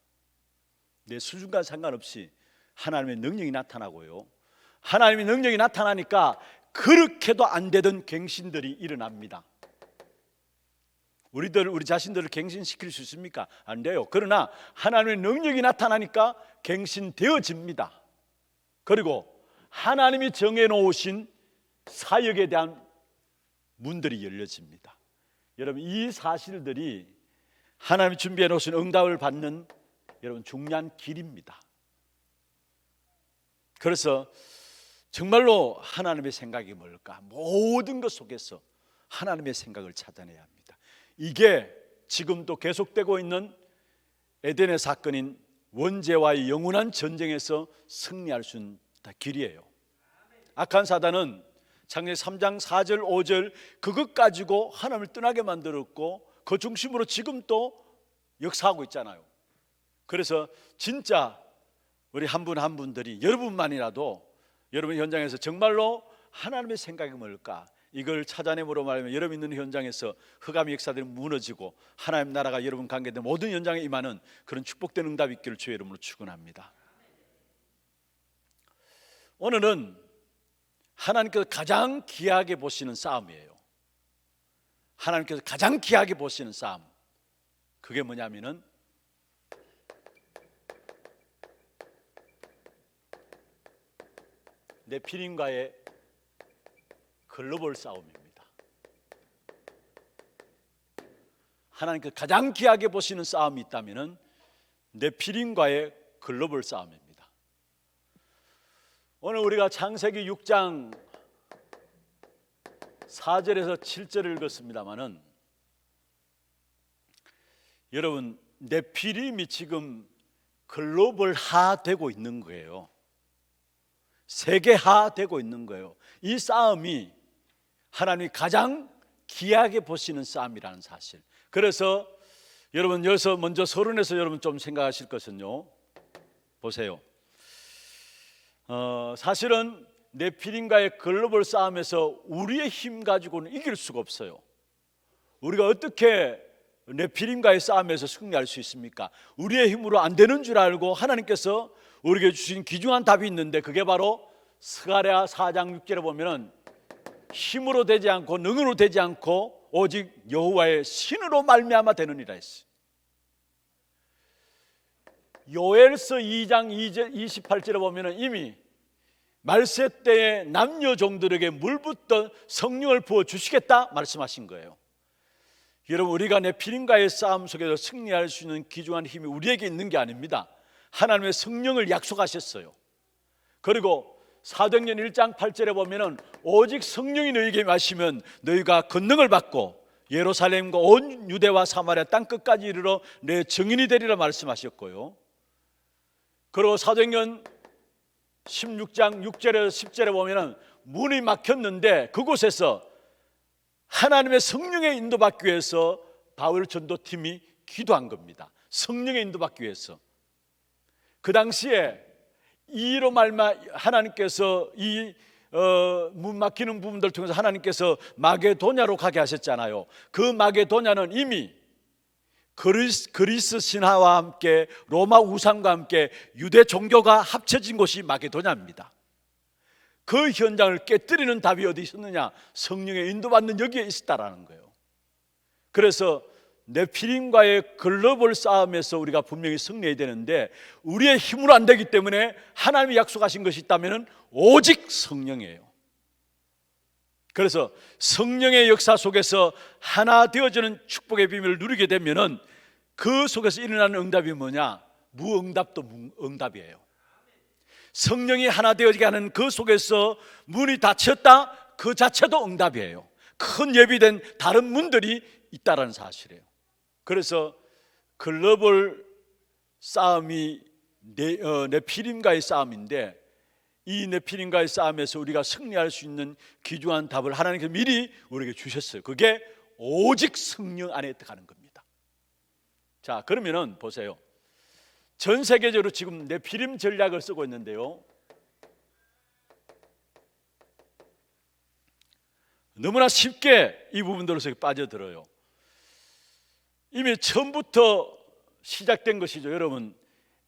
Speaker 3: 내 수준과 상관없이 하나님의 능력이 나타나고요. 하나님의 능력이 나타나니까 그렇게도 안 되던 갱신들이 일어납니다. 우리 자신들을 갱신시킬 수 있습니까? 안 돼요. 그러나 하나님의 능력이 나타나니까 갱신되어집니다. 그리고 하나님이 정해놓으신 사역에 대한 문들이 열려집니다. 여러분, 이 사실들이 하나님이 준비해 놓으신 응답을 받는 여러분 중요한 길입니다. 그래서 정말로 하나님의 생각이 뭘까? 모든 것 속에서 하나님의 생각을 찾아내야 합니다. 이게 지금도 계속되고 있는 에덴의 사건인 원죄와의 영원한 전쟁에서 승리할 수 있는 길이에요. 악한 사단은 창세기 3장 4절 5절 그것 가지고 하나님을 떠나게 만들었고 그 중심으로 지금 또 역사하고 있잖아요. 그래서 진짜 우리 한 분 한 분들이 여러분만이라도 여러분 현장에서 정말로 하나님의 생각이 뭘까 이걸 찾아내므로 말하면 여러분 있는 현장에서 흑암의 역사들이 무너지고 하나님 나라가 여러분 관계된 모든 현장에 임하는 그런 축복된 응답이 있기를 주의 이름으로 축원합니다. 오늘은 하나님께서 가장 귀하게 보시는 싸움이에요. 하나님께서 가장 귀하게 보시는 싸움, 그게 뭐냐면은 내 필인과의 글로벌 싸움입니다. 하나님께서 가장 귀하게 보시는 싸움이 있다면은 내 필인과의 글로벌 싸움입니다. 오늘 우리가 창세기 6장 4절에서 7절을 읽었습니다마는 여러분 네피림이 지금 글로벌화되고 있는 거예요. 세계화되고 있는 거예요. 이 싸움이 하나님이 가장 귀하게 보시는 싸움이라는 사실. 그래서 여러분 여기서 먼저 서론에서 여러분 좀 생각하실 것은요, 보세요. 사실은 네피림과의 글로벌 싸움에서 우리의 힘 가지고는 이길 수가 없어요. 우리가 어떻게 네피림과의 싸움에서 승리할 수 있습니까? 우리의 힘으로 안 되는 줄 알고 하나님께서 우리에게 주신 귀중한 답이 있는데, 그게 바로 스가랴 4장 6절에 보면은 힘으로 되지 않고 능으로 되지 않고 오직 여호와의 신으로 말미암아 되느니라 했어요. 요엘서 2장 28절에 보면은 이미 말세 때에 남녀 종들에게 물붓던 성령을 부어 주시겠다 말씀하신 거예요. 여러분, 우리가 네피림과의 싸움 속에서 승리할 수 있는 귀중한 힘이 우리에게 있는 게 아닙니다. 하나님의 성령을 약속하셨어요. 그리고 사도행전 1장 8절에 보면은 오직 성령이 너희에게 임하시면 너희가 권능을 받고 예루살렘과 온 유대와 사마리아 땅 끝까지 이르러 내 증인이 되리라 말씀하셨고요. 그리고 사도행전 16장 6절에서 10절에 보면은 문이 막혔는데 그곳에서 하나님의 성령의 인도받기 위해서 바울 전도팀이 기도한 겁니다. 성령의 인도받기 위해서. 그 당시에 이로 말마 하나님께서 이 문 막히는 부분들 통해서 하나님께서 마게도냐로 가게 하셨잖아요. 그 마게도냐는 이미 그리스 신화와 함께 로마 우상과 함께 유대 종교가 합쳐진 곳이 마게도냐입니다. 그 현장을 깨뜨리는 답이 어디 있었느냐? 성령의 인도받는 여기에 있었다라는 거예요. 그래서 네피림과의 글로벌 싸움에서 우리가 분명히 승리해야 되는데 우리의 힘으로 안 되기 때문에 하나님이 약속하신 것이 있다면 오직 성령이에요. 그래서 성령의 역사 속에서 하나 되어지는 축복의 비밀을 누리게 되면은 그 속에서 일어나는 응답이 뭐냐? 무응답도 응답이에요. 성령이 하나 되어지게 하는 그 속에서 문이 닫혔다, 그 자체도 응답이에요. 큰 예비된 다른 문들이 있다는 사실이에요. 그래서 글로벌 싸움이 네피림과의 싸움인데 이 네피림과의 싸움에서 우리가 승리할 수 있는 귀중한 답을 하나님께서 미리 우리에게 주셨어요. 그게 오직 성령 안에 들어가는 겁니다. 자, 그러면은 보세요. 전 세계적으로 지금 네피림 전략을 쓰고 있는데요, 너무나 쉽게 이 부분들에서 빠져들어요. 이미 처음부터 시작된 것이죠. 여러분,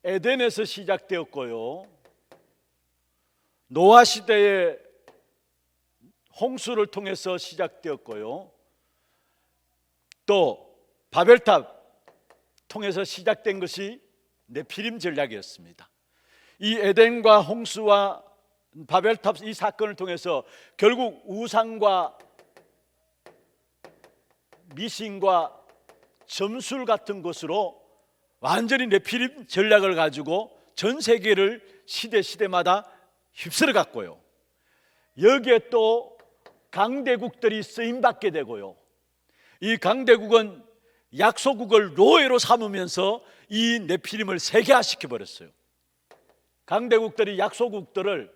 Speaker 3: 에덴에서 시작되었고요, 노아 시대의 홍수를 통해서 시작되었고요, 또 바벨탑 통해서 시작된 것이 네피림 전략이었습니다. 이 에덴과 홍수와 바벨탑 이 사건을 통해서 결국 우상과 미신과 점술 같은 것으로 완전히 네피림 전략을 가지고 전 세계를 시대마다 휩쓸어 갔고요, 여기에 또 강대국들이 쓰임받게 되고요, 이 강대국은 약소국을 노예로 삼으면서 이 네피림을 세계화시켜 버렸어요. 강대국들이 약소국들을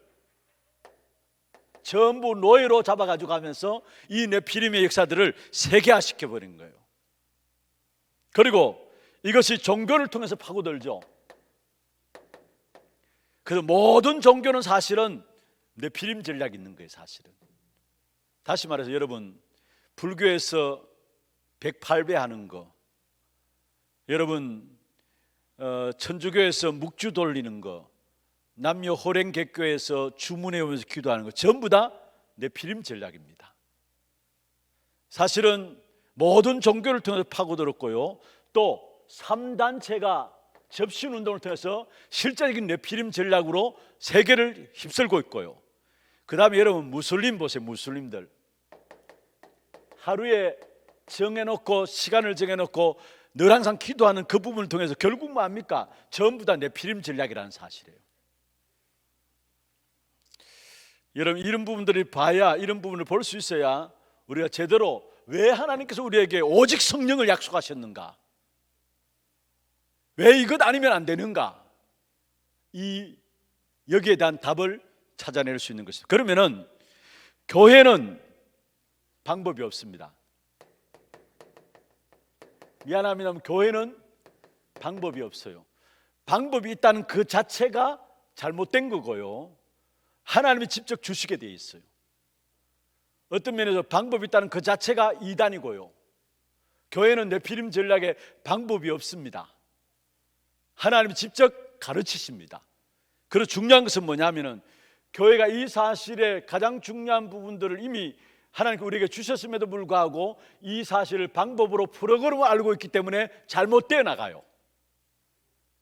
Speaker 3: 전부 노예로 잡아가지고 가면서 이 네피림의 역사들을 세계화시켜 버린 거예요. 그리고 이것이 종교를 통해서 파고들죠. 그래서 모든 종교는 사실은 네피림 전략이 있는 거예요. 사실은 다시 말해서 여러분, 불교에서 108배 하는 거, 여러분 천주교에서 묵주 돌리는 거, 남녀 호랭개교에서 주문해 오면서 기도하는 거, 전부 다 네피림 전략입니다. 사실은 모든 종교를 통해서 파고들었고요, 또 3단체가 접신운동을 통해서 실제적인 네피림 전략으로 세계를 휩쓸고 있고요. 그 다음에 여러분 무슬림 보세요. 무슬림들 하루에 정해놓고 시간을 정해놓고 늘 항상 기도하는 그 부분을 통해서 결국 뭐합니까? 전부 다 네피림 전략이라는 사실이에요. 여러분, 이런 부분들을 봐야, 이런 부분을 볼 수 있어야 우리가 제대로 왜 하나님께서 우리에게 오직 성령을 약속하셨는가, 왜 이것 아니면 안 되는가, 여기에 대한 답을 찾아낼 수 있는 것입니다. 그러면은 교회는 방법이 없습니다. 미안합니다. 교회는 방법이 없어요. 방법이 있다는 그 자체가 잘못된 거고요, 하나님이 직접 주시게 되어 있어요. 어떤 면에서 방법이 있다는 그 자체가 이단이고요, 교회는 네피림 전략에 방법이 없습니다. 하나님이 직접 가르치십니다. 그리고 중요한 것은 뭐냐면은 교회가 이 사실의 가장 중요한 부분들을 이미 하나님께 우리에게 주셨음에도 불구하고 이 사실을 방법으로 프로그램을 알고 있기 때문에 잘못되어 나가요.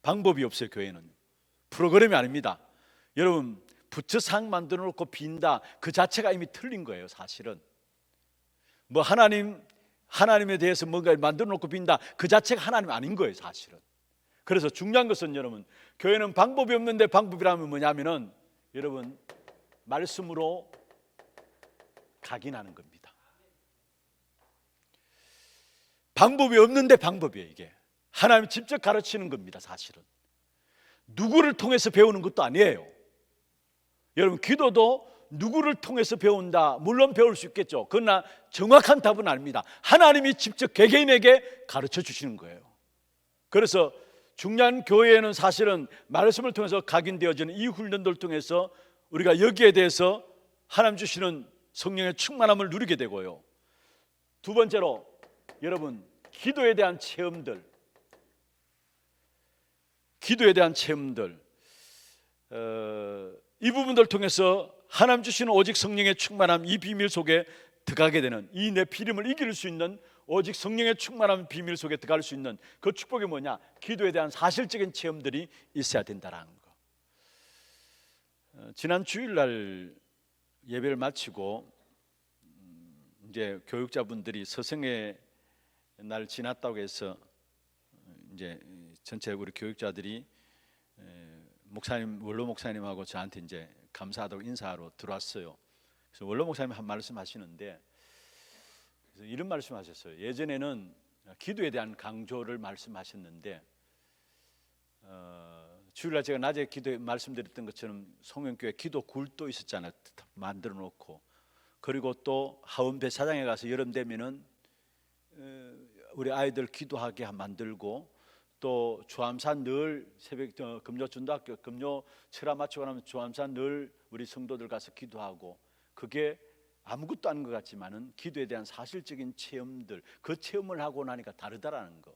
Speaker 3: 방법이 없어요. 교회는 프로그램이 아닙니다. 여러분, 부처상 만들어 놓고 빈다, 그 자체가 이미 틀린 거예요. 사실은 뭐 하나님에 대해서 뭔가 만들어 놓고 빈다, 그 자체가 하나님 아닌 거예요. 사실은. 그래서 중요한 것은 여러분, 교회는 방법이 없는데 방법이라면 뭐냐면은 여러분, 말씀으로 각인하는 겁니다. 방법이 없는데 방법이에요. 이게 하나님이 직접 가르치는 겁니다. 사실은 누구를 통해서 배우는 것도 아니에요. 여러분, 기도도 누구를 통해서 배운다, 물론 배울 수 있겠죠. 그러나 정확한 답은 아닙니다. 하나님이 직접 개개인에게 가르쳐 주시는 거예요. 그래서 중요한 교회에는 사실은 말씀을 통해서 각인되어지는 이 훈련들을 통해서 우리가 여기에 대해서 하나님 주시는 성령의 충만함을 누리게 되고요, 두 번째로 여러분, 기도에 대한 체험들, 이 부분들을 통해서 하나님 주시는 오직 성령의 충만함, 이 비밀 속에 들어가게 되는, 이 네피림을 이길 수 있는 오직 성령의 충만함 비밀 속에 들어갈 수 있는 그 축복이 뭐냐? 기도에 대한 사실적인 체험들이 있어야 된다는 거. 지난 주일날 예배를 마치고 이제 교육자분들이 서성의 날 지났다고 해서 이제 전체 우리 교육자들이 목사님, 원로 목사님하고 저한테 이제 감사하다고 인사하러 들어왔어요. 그래서 원로 목사님 한 말씀 하시는데, 그래서 이런 말씀하셨어요. 예전에는 기도에 대한 강조를 말씀하셨는데, 주일날 제가 낮에 기도에 말씀드렸던 것처럼 송영교회 기도 굴도 있었잖아요. 만들어 놓고, 그리고 또 하원배 사장에 가서 여름 되면은 우리 아이들 기도하게 만들고, 또 주암산 늘 새벽 금요 전도학교 금요 철학 마치고 나면 주암산 늘 우리 성도들 가서 기도하고, 그게 아무것도 아닌 것 같지만은 기도에 대한 사실적인 체험들, 그 체험을 하고 나니까 다르다라는 거.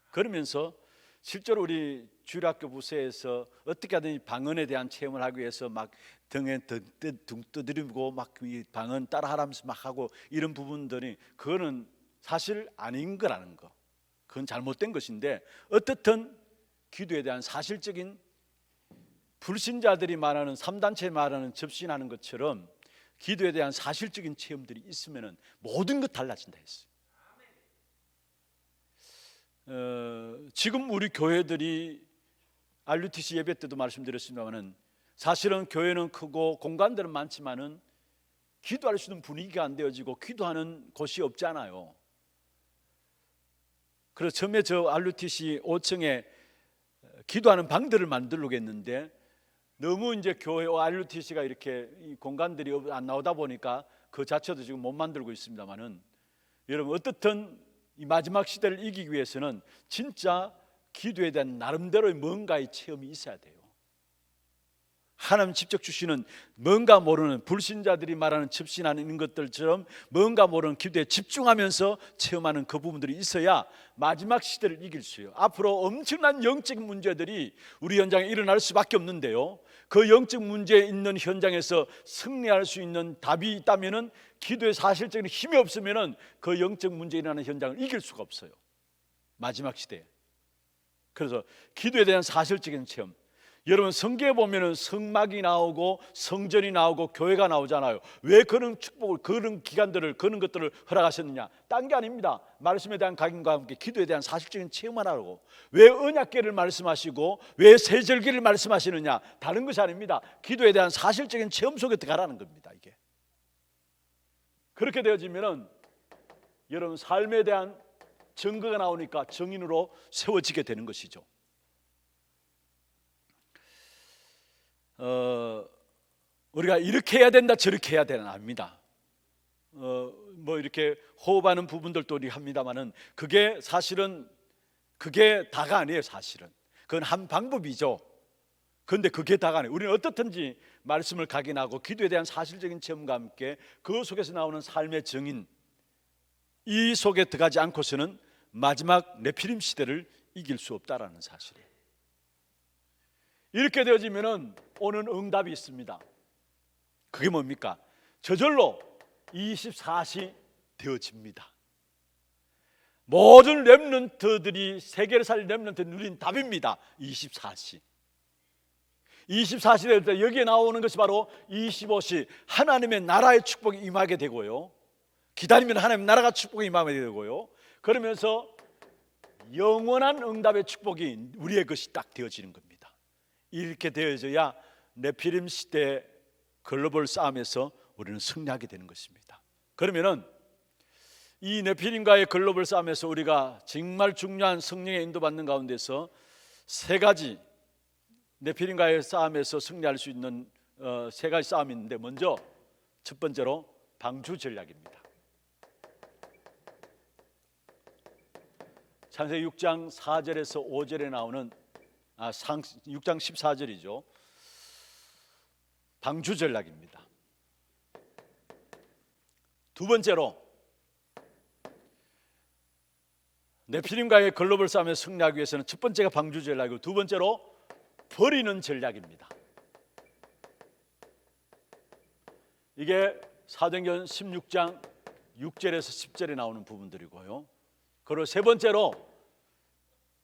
Speaker 3: 그러면서 실제로 우리 주일학교 부서에서 어떻게 하든 방언에 대한 체험을 하기 위해서 막 등에 등 두드리고 막 이 방언 따라하라면서 막 하고, 이런 부분들이 그거는 사실 아닌 거라는 거. 그건 잘못된 것인데, 어떻든 기도에 대한 사실적인, 불신자들이 말하는 3단체 말하는 접신하는 것처럼 기도에 대한 사실적인 체험들이 있으면 모든 것 달라진다 했어요. 지금 우리 교회들이 RUTC 예배 때도 말씀드렸습니다만은 사실은 교회는 크고 공간들은 많지만은 기도할 수 있는 분위기가 안 되어지고 기도하는 곳이 없잖아요. 그래서 처음에 저 RUTC 5층에 기도하는 방들을 만들려고 했는데, 너무 이제 교회 RUTC가 이렇게 이 공간들이 안 나오다 보니까 그 자체도 지금 못 만들고 있습니다만은, 여러분 어떻든 이 마지막 시대를 이기기 위해서는 진짜 기도에 대한 나름대로의 뭔가의 체험이 있어야 돼요. 하나님 직접 주시는 뭔가 모르는, 불신자들이 말하는 접신하는 것들처럼 뭔가 모르는 기도에 집중하면서 체험하는 그 부분들이 있어야 마지막 시대를 이길 수 있어요. 앞으로 엄청난 영적 문제들이 우리 현장에 일어날 수밖에 없는데요, 그 영적 문제에 있는 현장에서 승리할 수 있는 답이 있다면은, 기도의 사실적인 힘이 없으면은 그 영적 문제에 일어나는 현장을 이길 수가 없어요, 마지막 시대에. 그래서 기도에 대한 사실적인 체험, 여러분 성경에 보면은 성막이 나오고 성전이 나오고 교회가 나오잖아요. 왜 그런 축복을, 그런 기간들을, 그런 것들을 허락하셨느냐? 딴 게 아닙니다. 말씀에 대한 각인과 함께 기도에 대한 사실적인 체험하라고. 왜 언약궤를 말씀하시고 왜 세절기를 말씀하시느냐? 다른 것이 아닙니다. 기도에 대한 사실적인 체험 속에 들어가라는 겁니다. 이게 그렇게 되어지면은 여러분 삶에 대한 증거가 나오니까 증인으로 세워지게 되는 것이죠. 우리가 이렇게 해야 된다 저렇게 해야 되는 압니다. 뭐 이렇게 호흡하는 부분들도 우리 합니다만은 그게 사실은 그게 다가 아니에요. 사실은 그건 한 방법이죠. 그런데 그게 다가 아니에요. 우리는 어떻든지 말씀을 각인하고 기도에 대한 사실적인 체험과 함께 그 속에서 나오는 삶의 증인, 이 속에 들어가지 않고서는 마지막 네피림 시대를 이길 수 없다라는 사실이에요. 이렇게 되어지면은 오는 응답이 있습니다. 그게 뭡니까? 저절로 24시 되어집니다. 모든 렘넌트들이 세계를 살린 렘넌트 누린 답입니다. 24시. 24시 될 때 여기에 나오는 것이 바로 25시 하나님의 나라의 축복이 임하게 되고요. 기다리면 하나님의 나라가 축복이 임하게 되고요. 그러면서 영원한 응답의 축복이 우리의 것이 딱 되어지는 겁니다. 이렇게 되어져야 네피림 시대 글로벌 싸움에서 우리는 승리하게 되는 것입니다. 그러면은 이 네피림과의 글로벌 싸움에서 우리가 정말 중요한 성령의 인도받는 가운데서 세 가지 네피림과의 싸움에서 승리할 수 있는 세 가지 싸움이 있는데, 먼저 첫 번째로 방주 전략입니다. 창세기 6장 4절에서 5절에 나오는 6장 14절이죠. 방주 전략입니다. 두 번째로 네피림과의 글로벌 싸움에 승리하기 위해서는 첫 번째가 방주 전략이고 두 번째로 버리는 전략입니다. 이게 사도행전 16장 6절에서 10절에 나오는 부분들이고요. 그리고 세 번째로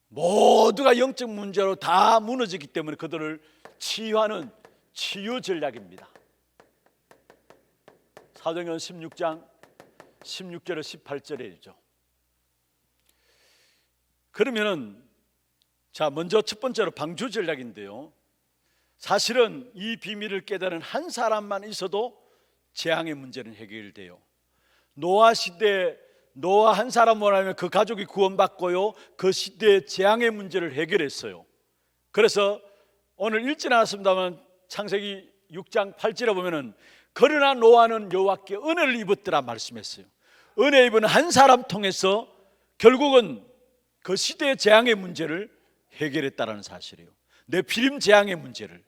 Speaker 3: 모두가 영적 문제로 다 무너지기 때문에 그들을 치유하는 치유 전략입니다. 사도행전 16장 16절에서 18절이죠. 그러면은 자, 먼저 첫 번째로 방주 전략인데요. 사실은 이 비밀을 깨달은 한 사람만 있어도 재앙의 문제는 해결돼요. 노아 시대 노아 한 사람만 하면 그 가족이 구원받고요, 그 시대의 재앙의 문제를 해결했어요. 그래서 오늘 읽지는 않았습니다만 창세기 6장 8절에 보면은 그러나 노아는 여호와께 은혜를 입었더라 말씀했어요. 은혜 입은 한 사람 통해서 결국은 그 시대의 재앙의 문제를 해결했다라는 사실이에요. 네피림 재앙의 문제를,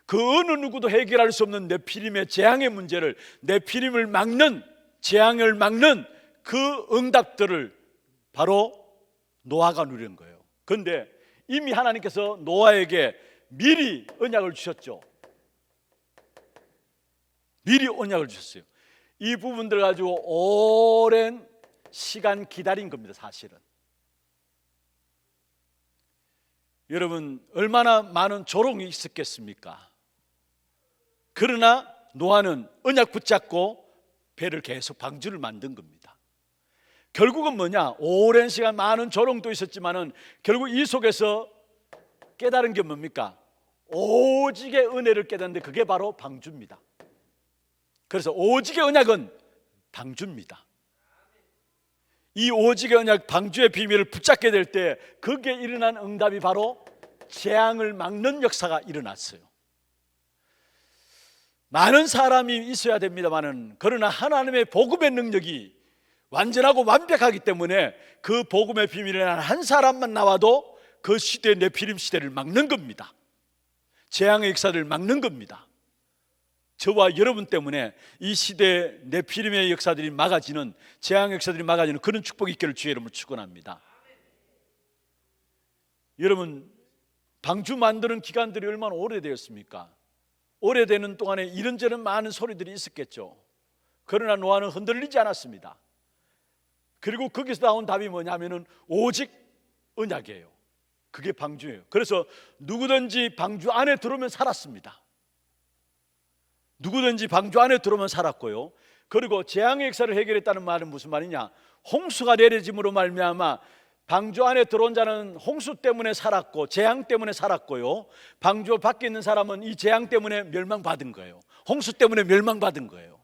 Speaker 3: 그 어느 누구도 해결할 수 없는 네피림의 재앙의 문제를, 네피림을 막는, 재앙을 막는 그 응답들을 바로 노아가 누린 거예요. 그런데 이미 하나님께서 노아에게 미리 언약을 주셨죠. 미리 언약을 주셨어요. 이 부분들을 가지고 오랜 시간 기다린 겁니다. 사실은 여러분 얼마나 많은 조롱이 있었겠습니까? 그러나 노아는 언약 붙잡고 배를 계속 방주를 만든 겁니다. 결국은 뭐냐? 오랜 시간 많은 조롱도 있었지만은 결국 이 속에서 깨달은 게 뭡니까? 오직의 은혜를 깨닫는데 그게 바로 방주입니다. 그래서 오직의 언약은 방주입니다. 이 오직의 언약 방주의 비밀을 붙잡게 될 때 거기에 일어난 응답이 바로 재앙을 막는 역사가 일어났어요. 많은 사람이 있어야 됩니다만은 그러나 하나님의 복음의 능력이 완전하고 완벽하기 때문에 그 복음의 비밀에 한 사람만 나와도 그 시대의 네피림 시대를 막는 겁니다. 재앙의 역사를 막는 겁니다. 저와 여러분 때문에 이 시대의 네피림의 역사들이 막아지는, 재앙의 역사들이 막아지는 그런 축복이 있기를 주의 이름으로 축원합니다. 여러분, 방주 만드는 기간들이 얼마나 오래되었습니까? 오래되는 동안에 이런저런 많은 소리들이 있었겠죠. 그러나 노아는 흔들리지 않았습니다. 그리고 거기서 나온 답이 뭐냐면은 오직 언약이에요. 그게 방주예요. 그래서 누구든지 방주 안에 들어오면 살았습니다. 누구든지 방주 안에 들어오면 살았고요. 그리고 재앙의 역사를 해결했다는 말은 무슨 말이냐? 홍수가 내려짐으로 말미암아 방주 안에 들어온 자는 홍수 때문에 살았고 재앙 때문에 살았고요. 방주 밖에 있는 사람은 이 재앙 때문에 멸망받은 거예요. 홍수 때문에 멸망받은 거예요.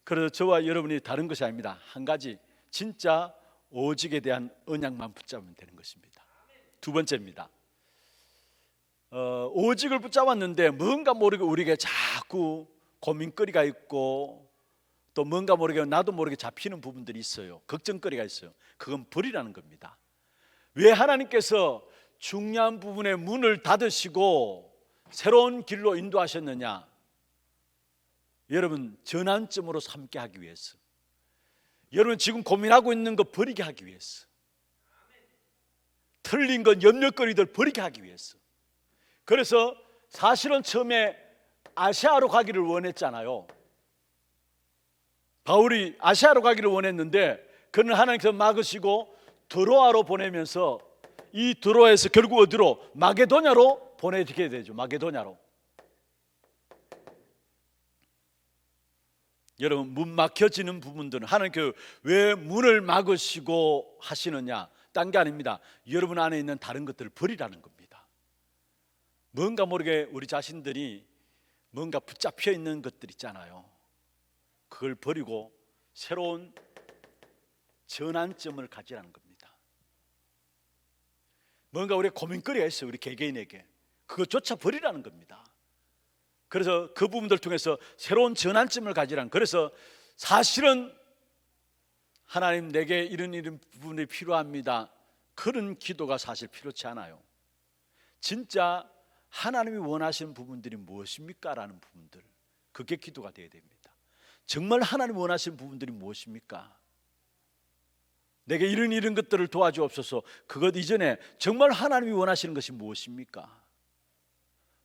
Speaker 3: 그래서 저와 여러분이 다른 것이 아닙니다. 한 가지, 진짜 오직에 대한 언약만 붙잡으면 되는 것입니다. 두 번째입니다. 오직을 붙잡았는데 뭔가 모르게 우리에게 자꾸 고민거리가 있고 또 뭔가 모르게 나도 모르게 잡히는 부분들이 있어요. 걱정거리가 있어요. 그건 버리라는 겁니다. 왜 하나님께서 중요한 부분의 문을 닫으시고 새로운 길로 인도하셨느냐? 여러분 전환점으로 삼게 하기 위해서, 여러분 지금 고민하고 있는 거 버리게 하기 위해서, 틀린 건 염려거리들 버리게 하기 위해서. 그래서 사실은 처음에 아시아로 가기를 원했잖아요. 바울이 아시아로 가기를 원했는데 그는 하나님께서 막으시고 드로아로 보내면서 이 드로아에서 결국 어디로? 마게도냐로 보내게 되죠. 마게도냐로. 여러분 문 막혀지는 부분들은 하나님께서 왜 문을 막으시고 하시느냐? 딴 게 아닙니다. 여러분 안에 있는 다른 것들을 버리라는 겁니다. 뭔가 모르게 우리 자신들이 뭔가 붙잡혀 있는 것들 있잖아요. 그걸 버리고 새로운 전환점을 가지라는 겁니다. 뭔가 우리가 고민거리가 있어요. 우리 개개인에게 그것조차 버리라는 겁니다. 그래서 그 부분들 통해서 새로운 전환점을 가지라는. 그래서 사실은 하나님 내게 이런 부분이 필요합니다, 그런 기도가 사실 필요치 않아요. 진짜 하나님이 원하시는 부분들이 무엇입니까? 라는 부분들, 그게 기도가 되어야 됩니다. 정말 하나님 원하시는 부분들이 무엇입니까? 내게 이런 것들을 도와주옵소서. 그것 이전에 정말 하나님이 원하시는 것이 무엇입니까?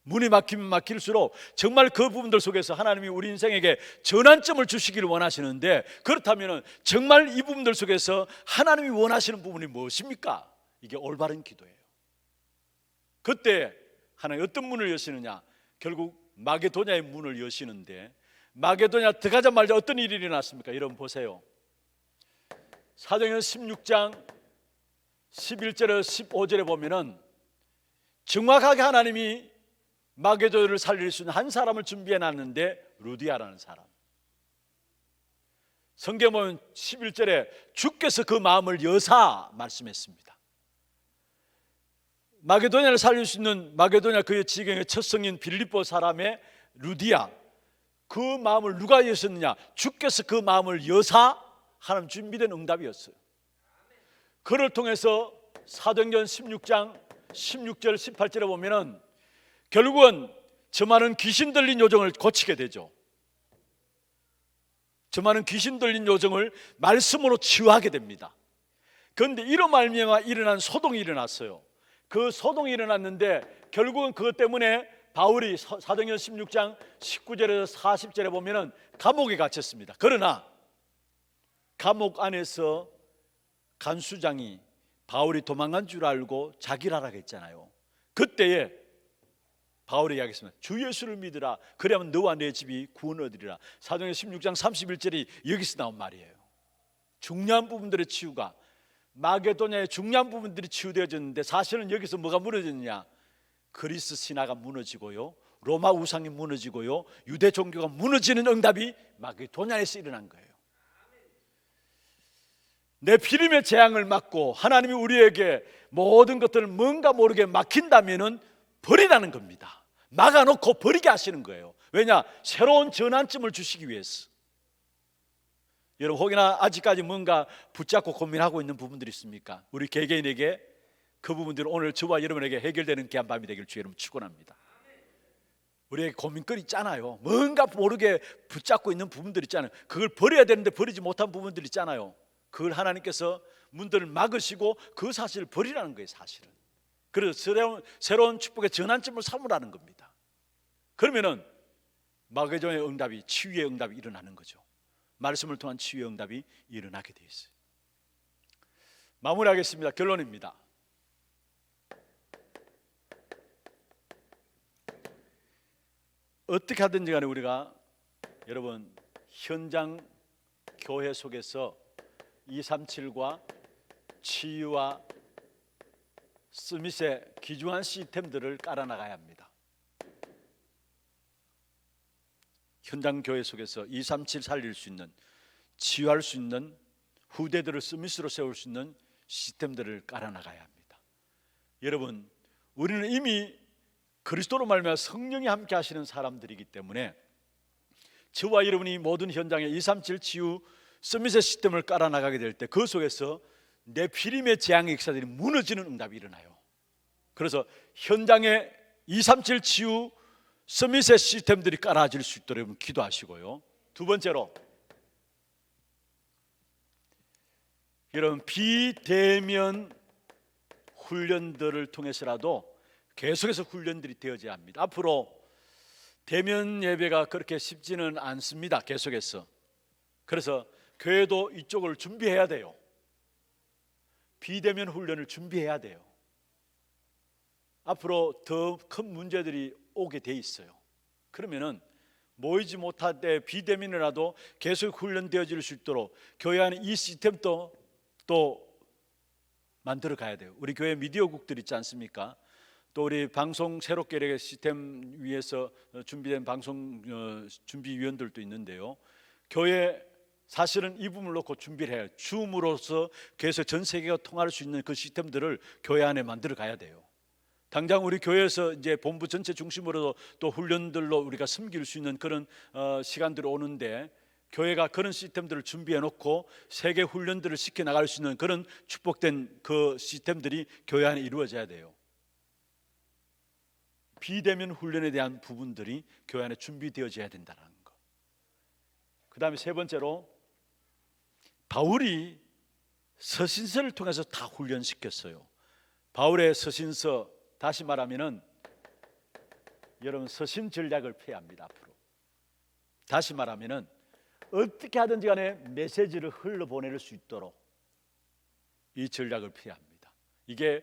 Speaker 3: 문이 막히면 막힐수록 정말 그 부분들 속에서 하나님이 우리 인생에게 전환점을 주시기를 원하시는데, 그렇다면 정말 이 부분들 속에서 하나님이 원하시는 부분이 무엇입니까? 이게 올바른 기도예요. 그때 하나님 어떤 문을 여시느냐? 결국 마게도냐의 문을 여시는데, 마게도냐 들어가자마자 어떤 일이 일어났습니까? 여러분 보세요. 사도행전 16장 11절에서 15절에 보면은 정확하게 하나님이 마게도를 살릴 수 있는 한 사람을 준비해 놨는데, 루디아라는 사람. 성경 보면 11절에 주께서 그 마음을 여사 말씀했습니다. 마게도냐를 살릴 수 있는 마게도냐 그의 지경의 첫 성인 빌립보 사람의 루디아, 그 마음을 누가 여셨느냐? 주께서 그 마음을 여사 하나님 준비된 응답이었어요. 그를 통해서 사도행전 16장 16절 18절에 보면은 결국은 저 많은 귀신 들린 요정을 고치게 되죠. 저 많은 귀신 들린 요정을 말씀으로 치유하게 됩니다. 그런데 이로 말미암아 일어난 소동이 일어났어요. 그 소동이 일어났는데 결국은 그것 때문에 바울이 사도행전 16장 19절에서 40절에 보면은 감옥에 갇혔습니다. 그러나 감옥 안에서 간수장이 바울이 도망간 줄 알고 자기를 하라고 했잖아요. 그때에 바울이 이야기했습니다. 주 예수를 믿으라. 그러면 너와 내 집이 구원 얻으리라. 사도행전 16장 31절이 여기서 나온 말이에요. 중요한 부분들의 치유가, 마게도냐의 중요한 부분들이 치유되어졌는데 사실은 여기서 뭐가 무너졌느냐? 그리스 신화가 무너지고요, 로마 우상이 무너지고요, 유대 종교가 무너지는 응답이 마게도냐에서 일어난 거예요. 내 피림의 재앙을 막고 하나님이 우리에게 모든 것들을 뭔가 모르게 막힌다면은 버리라는 겁니다. 막아놓고 버리게 하시는 거예요. 왜냐? 새로운 전환점을 주시기 위해서. 여러분 혹여나 아직까지 뭔가 붙잡고 고민하고 있는 부분들이 있습니까? 우리 개개인에게 그 부분들은 오늘 저와 여러분에게 해결되는 귀한 밤이 되길 주의 이름으로 축원합니다. 우리에게 고민거리 있잖아요. 뭔가 모르게 붙잡고 있는 부분들 있잖아요. 그걸 버려야 되는데 버리지 못한 부분들 있잖아요. 그걸 하나님께서 문들을 막으시고 그 사실을 버리라는 거예요. 사실은. 그래서 새로운 축복의 전환점을 삼으라는 겁니다. 그러면은 마게도냐의 응답이, 치유의 응답이 일어나는 거죠. 말씀을 통한 치유의 응답이 일어나게 되어 있어요. 마무리하겠습니다. 결론입니다. 어떻게 하든지 간에 우리가 여러분 현장 교회 속에서 237과 치유와 스밋의 귀중한 시스템들을 깔아나가야 합니다. 현장 교회 속에서 237 살릴 수 있는, 치유할 수 있는, 후대들을 스밋으로 세울 수 있는 시스템들을 깔아나가야 합니다. 여러분, 우리는 이미 그리스도로 말미암아 성령이 함께 하시는 사람들이기 때문에 저와 여러분이 모든 현장에 237 치유 서밋의 시스템을 깔아나가게 될 때 그 속에서 네피림의 재앙의 역사들이 무너지는 응답이 일어나요. 그래서 현장에 237 치유 서밋의 시스템들이 깔아질 수 있도록 여러분 기도하시고요. 두 번째로, 여러분 비대면 훈련들을 통해서라도 계속해서 훈련들이 되어져야 합니다. 앞으로 대면 예배가 그렇게 쉽지는 않습니다. 계속해서. 그래서 교회도 이쪽을 준비해야 돼요. 비대면 훈련을 준비해야 돼요. 앞으로 더 큰 문제들이 오게 돼 있어요. 그러면은 모이지 못할 때 비대면이라도 계속 훈련되어질 수 있도록 교회 안에 이 시스템도 또 만들어 가야 돼요. 우리 교회 미디어국들 있지 않습니까? 또 우리 방송 새롭게 이렇게 시스템 위해서 준비된 방송 준비위원들도 있는데요. 교회 사실은 이 부분을 놓고 준비를 해요. 줌으로서 계속 전 세계가 통할 수 있는 그 시스템들을 교회 안에 만들어 가야 돼요. 당장 우리 교회에서 이제 본부 전체 중심으로 또 훈련들로 우리가 섬길 수 있는 그런 시간들이 오는데, 교회가 그런 시스템들을 준비해 놓고 세계 훈련들을 시켜 나갈 수 있는 그런 축복된 그 시스템들이 교회 안에 이루어져야 돼요. 비대면 훈련에 대한 부분들이 교회 안에 준비되어져야 된다는 거. 그 다음에 세 번째로, 바울이 서신서를 통해서 다 훈련시켰어요. 바울의 서신서, 다시 말하면은 여러분 서신 전략을 펴야 합니다. 앞으로 다시 말하면은 어떻게 하든지 간에 메시지를 흘러보낼 수 있도록 이 전략을 펴야 합니다. 이게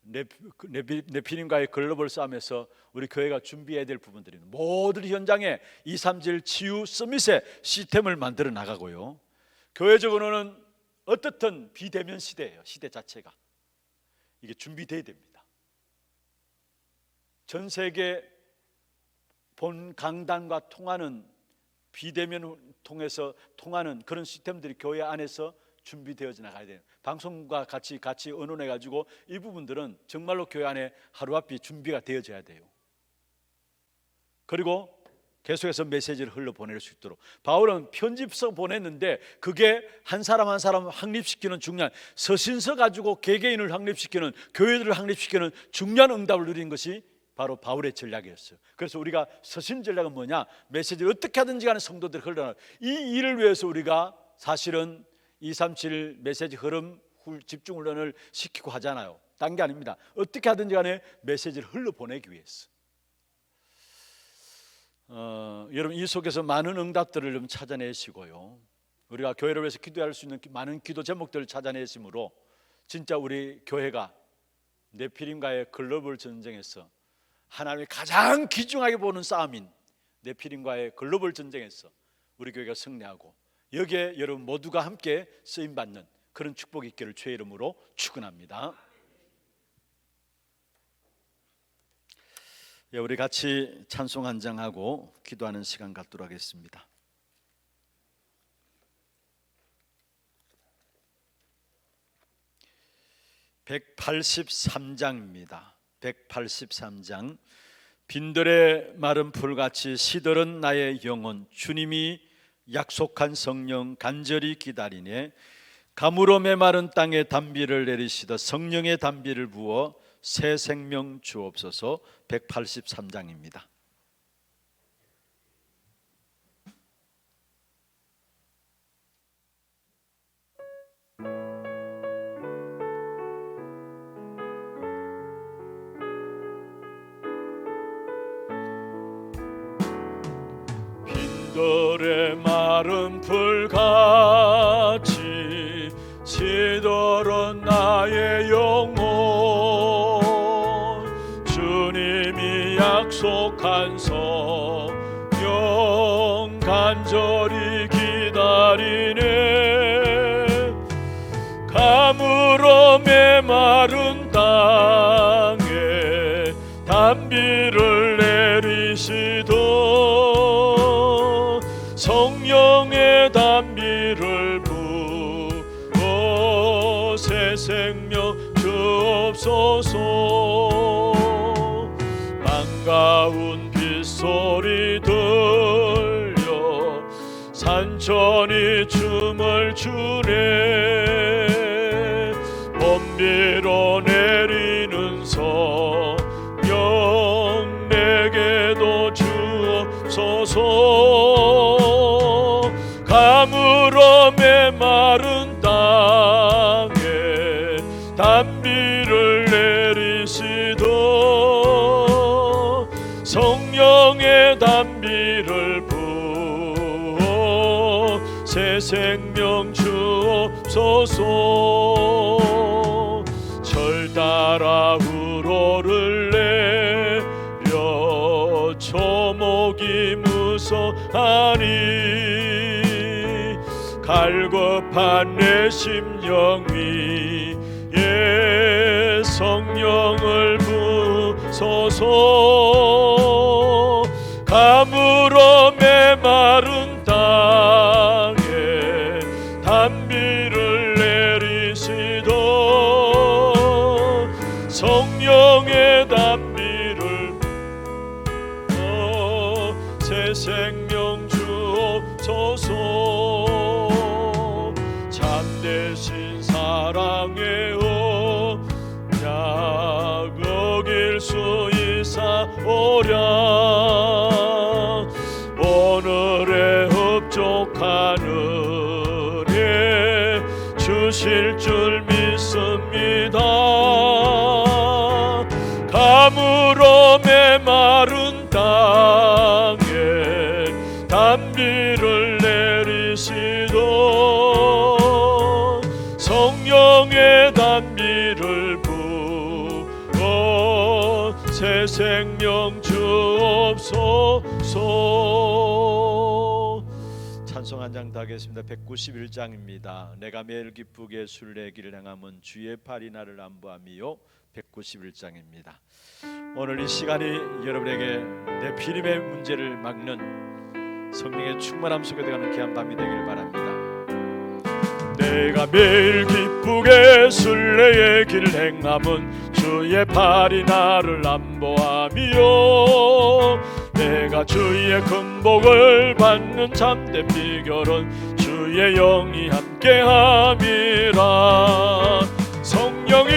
Speaker 3: 네피림과의 글로벌 싸움에서 우리 교회가 준비해야 될 부분들입니다. 모든 현장에 237 치유 서밋의 시스템을 만들어 나가고요. 교회적으로는 어떻든 비대면 시대예요. 시대 자체가 이게 준비돼야 됩니다. 전 세계 본 강단과 통하는, 비대면을 통해서 통하는 그런 시스템들이 교회 안에서 준비되어져 나가야 돼요. 방송과 같이 의논해 가지고 이 부분들은 정말로 교회 안에 하루아피 준비가 되어져야 돼요. 그리고 계속해서 메시지를 흘러보낼 수 있도록, 바울은 편집서 보냈는데 그게 한 사람 한 사람 확립시키는 중요한, 서신서 가지고 개개인을 확립시키는, 교회들을 확립시키는 중요한 응답을 누린 것이 바로 바울의 전략이었어요. 그래서 우리가 서신 전략은 뭐냐? 메시지를 어떻게 하든지 간에 성도들을 흘러나가는, 이 일을 위해서 우리가 사실은 237 메시지 흐름 집중 훈련을 시키고 하잖아요. 딴 게 아닙니다. 어떻게 하든지 간에 메시지를 흘러보내기 위해서. 여러분 이 속에서 많은 응답들을 좀 찾아내시고요. 우리가 교회를 위해서 기도할 수 있는 많은 기도 제목들을 찾아내심으로 진짜 우리 교회가 네피림과의 글로벌 전쟁에서, 하나님이 가장 귀중하게 보는 싸움인 네피림과의 글로벌 전쟁에서 우리 교회가 승리하고 여기에 여러분 모두가 함께 쓰임받는 그런 축복이 있기를 주의 이름으로 축원합니다. 우리 같이 찬송 한 장하고 기도하는 시간 갖도록 하겠습니다. (183장입니다) 183장. 빈들의 마른 풀같이 시들은 나의 영혼, 주님이 약속한 성령 간절히 기다리네. 가물어 메마른 땅에 단비를 내리시다 성령의 단비를 부어 새 생명 주옵소서. 183장입니다. 빈들의 마른 풀같이 시들은 파리네 가물어 메마른 땅에 단비를 내리시도 성령의 단비를 부어 새 생명 주옵소서. 반가운 빗소리 들려 산천이 춤을 추네 번비로 내리는 성령 내게도 주옵소서. 가물어 메마른 땅에 단비를 내리시도 성령의 단비를 부어 새 생명 주옵소서. 절 따라 우로를 내려 초목이 무서하니 갈급한 내 심령 위에 성령을 부소서. 가물어 메마른 땅에 단비를 내리시도 성령의 단비를 새 생명 주옵소서. 참되신 사랑의 언약 어길 수 있사오랴. 오늘의 흡족한 은혜 주실 줄 믿습니다. 가물어 메마른 땅에 단비를 내리시도 성령의 단비를 부어 새 생명 주옵소서. 찬송 한 장 더 하겠습니다. 191장입니다. 내가 매일 기쁘게 순례길을 행함은 주의 팔이 나를 안보함이요. 191장입니다. 오늘 이 시간이 여러분에게 네피림의 문제를 막는 성령의 충만함 속에 들어가는 귀한 밤이 되길 바랍니다. 내가 매일 기쁘게 순례의 길을 행함은 주의 팔이 나를 안보함이요. 내가 주의 금복을 받는 참된 비결은 주의 영이 함께함이라. 성령이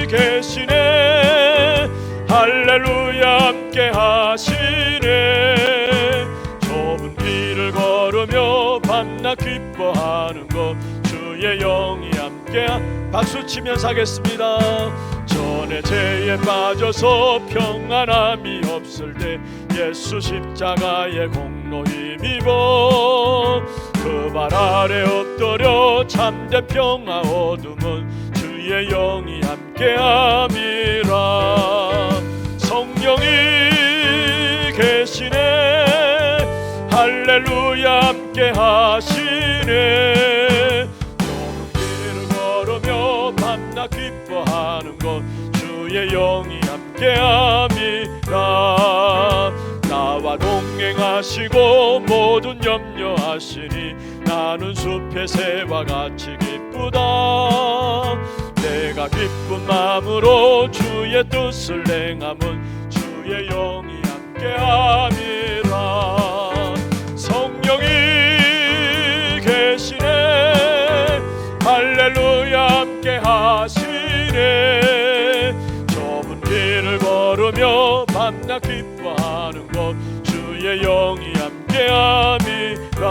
Speaker 3: 계시네 할렐루야 함께하시네. 좁은 길을 걸으며 밤낮 기뻐하는 것 주의 영이 함께. 박수치면서 하겠습니다. 전에 죄에 빠져서 평안함이 없을 때 예수 십자가의 공로 힘입어 그 발 아래 엎드려 참된 평화 얻음은 주의 영이 함께함이라. 성령이 계시네 할렐루야 함께하시네. 좁은 길을 걸으며 밤낮 기뻐하는 것 주의 영이 함께함이라. 나와 동행하시고 모든 염려하시니 나는 숲의 새와 같이 기쁘다. 내가 기쁜 마음으로 주의 뜻을 행함은 주의 영이 함께함이라. 성령이 계시네 할렐루야 함께하시네. 좁은 길을 걸으며 밤낮 기뻐하는 것 주의 영이 함께함이라.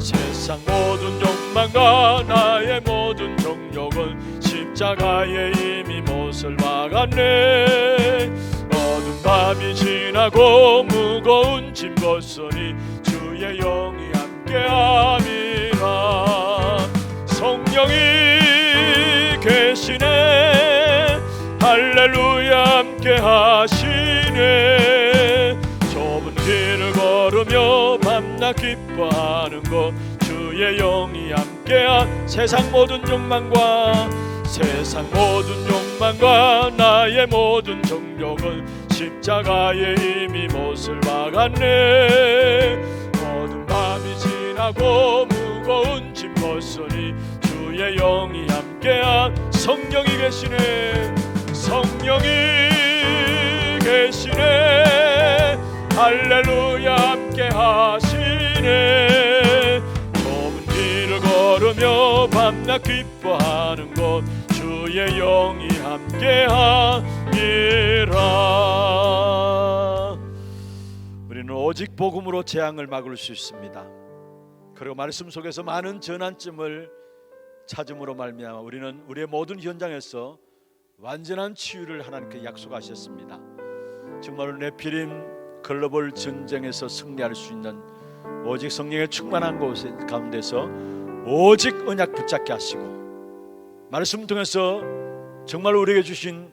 Speaker 3: 세상 모든 욕망과 나의 모든 정욕은 십자가에 이미 못을 박았네. 어두운 밤이 지나고 무거운 짐 벗으니 주의 영이 함께함이라. 성령이 계시네 할렐루야 함께하시네. 좁은 길을 걸으며 밤낮 기뻐 기뻐하는 것 주의 영이 함께한 세상 모든 욕망과 나의 모든 정욕은 십자가에 이미 못을 박았네. 모든 밤이 지나고 무거운 짐 벗으니 주의 영이 함께한 성령이 계시네. 성령이 계시네. 할렐루야 함께 하시네. 좁은 길을 걸으며 밤낮 기뻐하는 것 주의 영이 함께하니라. 우리는 오직 복음으로 재앙을 막을 수 있습니다. 그리고 말씀 속에서 많은 전환점을 찾음으로 말미암아 우리는 우리의 모든 현장에서 완전한 치유를 하나님께 약속하셨습니다. 정말로 네피림 글로벌 전쟁에서 승리할 수 있는 오직 성령의 충만한 곳 가운데서 오직 언약 붙잡게 하시고 말씀 통해서 정말 우리에게 주신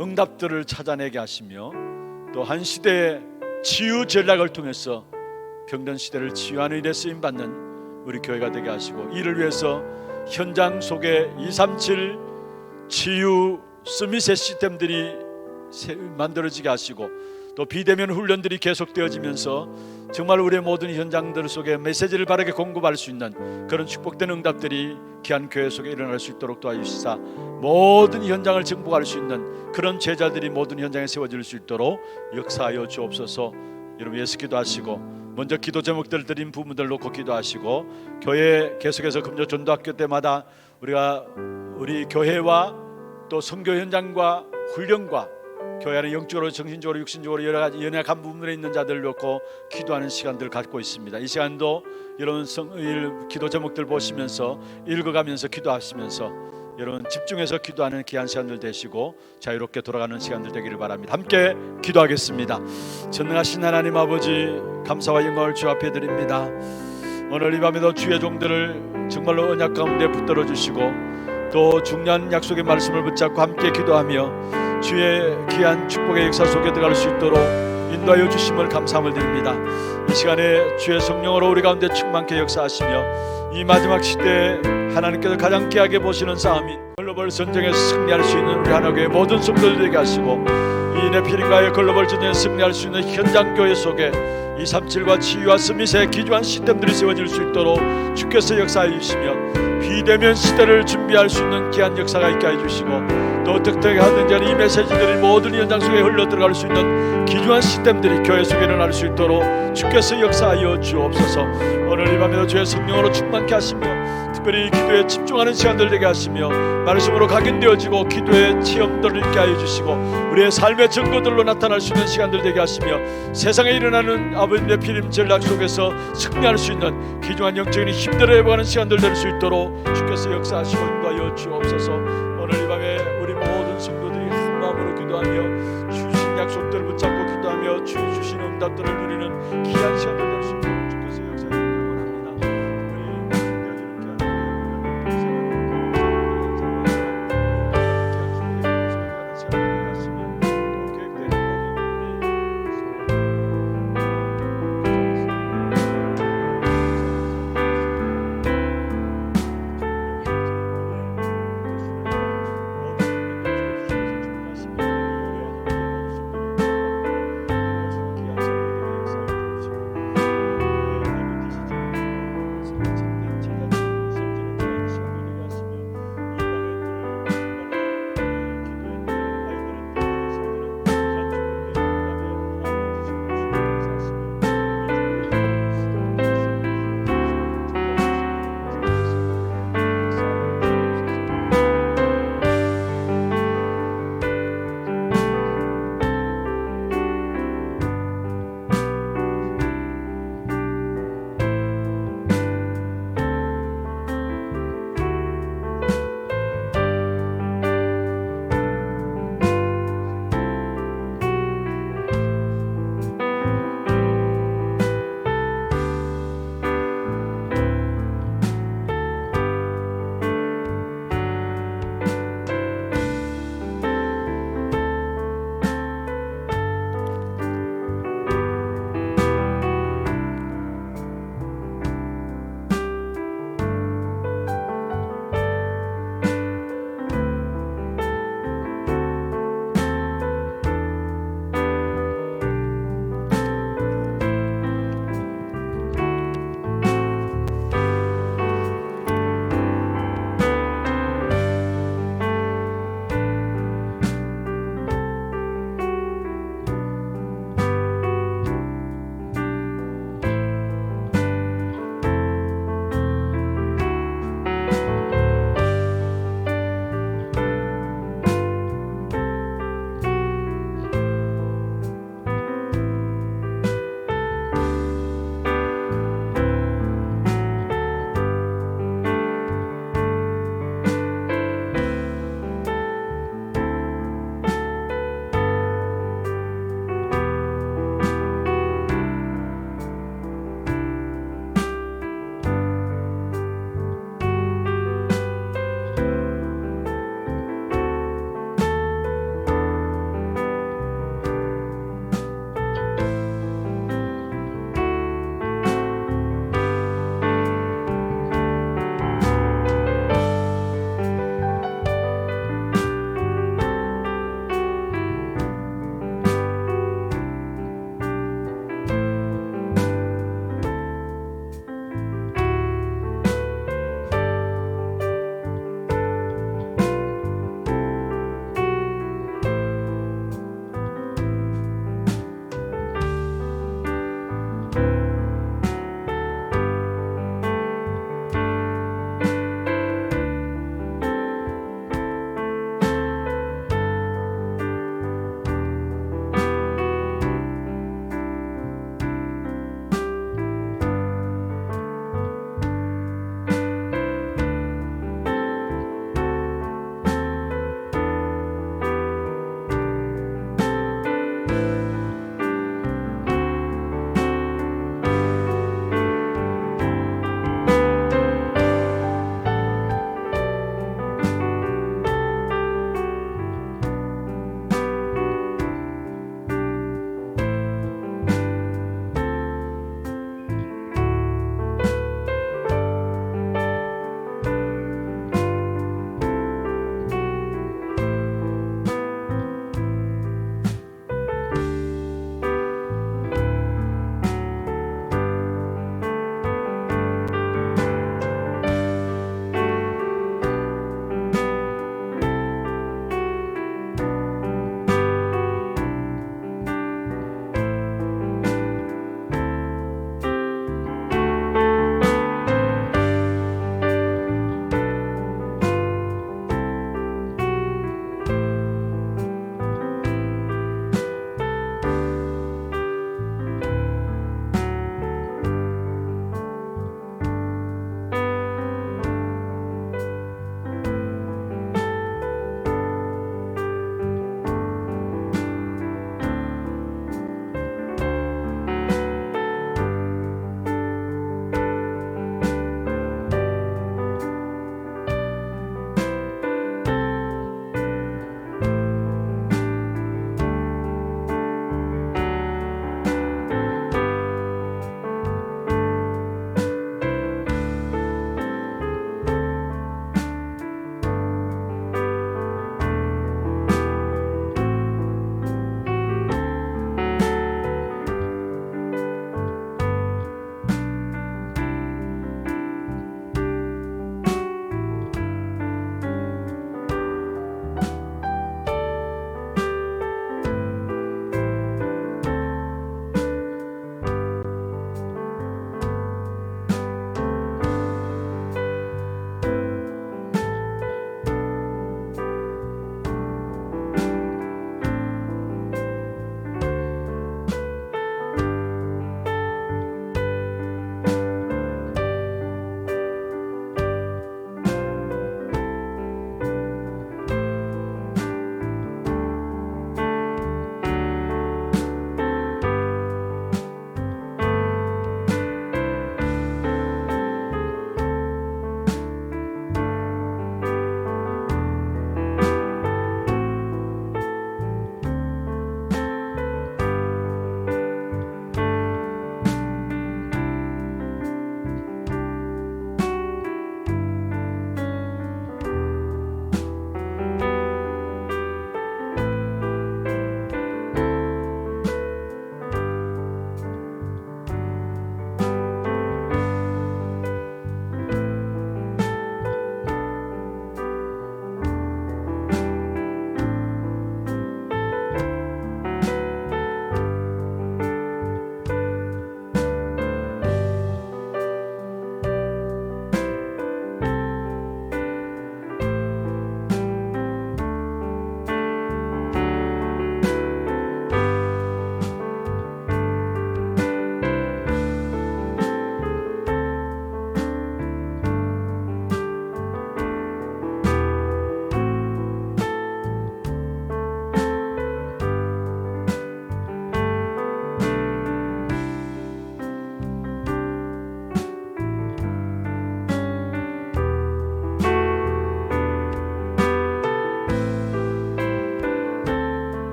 Speaker 3: 응답들을 찾아내게 하시며 또 한 시대의 치유 전략을 통해서 병든 시대를 치유하는 일에 쓰임받는 우리 교회가 되게 하시고 이를 위해서 현장 속에 237 치유 스미세 시스템들이 만들어지게 하시고 또 비대면 훈련들이 계속되어지면서 정말 우리의 모든 현장들 속에 메시지를 바르게 공급할 수 있는 그런 축복된 응답들이 귀한 교회 속에 일어날 수 있도록 도와주시사 모든 현장을 정복할 수 있는 그런 제자들이 모든 현장에 세워질 수 있도록 역사하여 주옵소서. 여러분 예수 기도하시고 먼저 기도 제목들 드린 부분들 놓고 기도하시고 교회 계속해서 금요 전도학교 때마다 우리 교회와 또 선교 현장과 훈련과 교회 안에 영적으로 정신적으로 육신적으로 여러 가지 연약한 부분에 있는 자들을 놓고 기도하는 시간들을 갖고 있습니다. 이 시간도 여러분 기도 제목들 보시면서 읽어가면서 기도하시면서 여러분 집중해서 기도하는 귀한 시간들 되시고 자유롭게 돌아가는 시간들 되기를 바랍니다. 함께 기도하겠습니다. 전능하신 하나님 아버지 감사와 영광을 주 앞에 드립니다. 오늘 이 밤에도 주의 종들을 정말로 언약 가운데 붙들어 주시고 또 중요한 약속의 말씀을 붙잡고 함께 기도하며 주의 귀한 축복의 역사 속에 들어갈 수 있도록 인도하여 주심을 감사함을 드립니다. 이 시간에 주의 성령으로 우리 가운데 충만케 역사하시며 이 마지막 시대에 하나님께서 가장 귀하게 보시는 싸움인 글로벌 전쟁에서 승리할 수 있는 우리 하나교회 모든 성도들 되게 하시고 이 네피림과의 글로벌 전쟁에 승리할 수 있는 현장 교회 속에 237과 치유와 스밋의 기주한 시스템들이 세워질 수 있도록 주께서 역사해 주시며 비대면 시대를 준비할 수 있는 귀한 역사가 있게 해주시고 또 어떻게 하든지 이 메시지들이 모든 현장 속에 흘러 들어갈 수 있는 기주한 시스템들이 교회 속에 일어날 수 있도록 주께서 역사하여 주옵소서. 오늘 이 밤에도 주의 성령으로 충만케 하시며 특별히 기도에 집중하는 시간들 되게 하시며 말씀으로 각인되어지고 기도의 체험들을 있게 하여 주시고 우리의 삶의 증거들로 나타날 수 있는 시간들 되게 하시며 세상에 일어나는 아버지 네피림 전략 속에서 승리할 수 있는 귀중한 영적인 힘들어 해보는 시간들 될 수 있도록 주께서 역사하시고 인도하여 주옵소서. 오늘 이 밤에 우리 모든 성도들이 한 마음으로 기도하며 주신 약속들을 붙잡고 기도하며 주신 응답들을 누리는 귀한 시간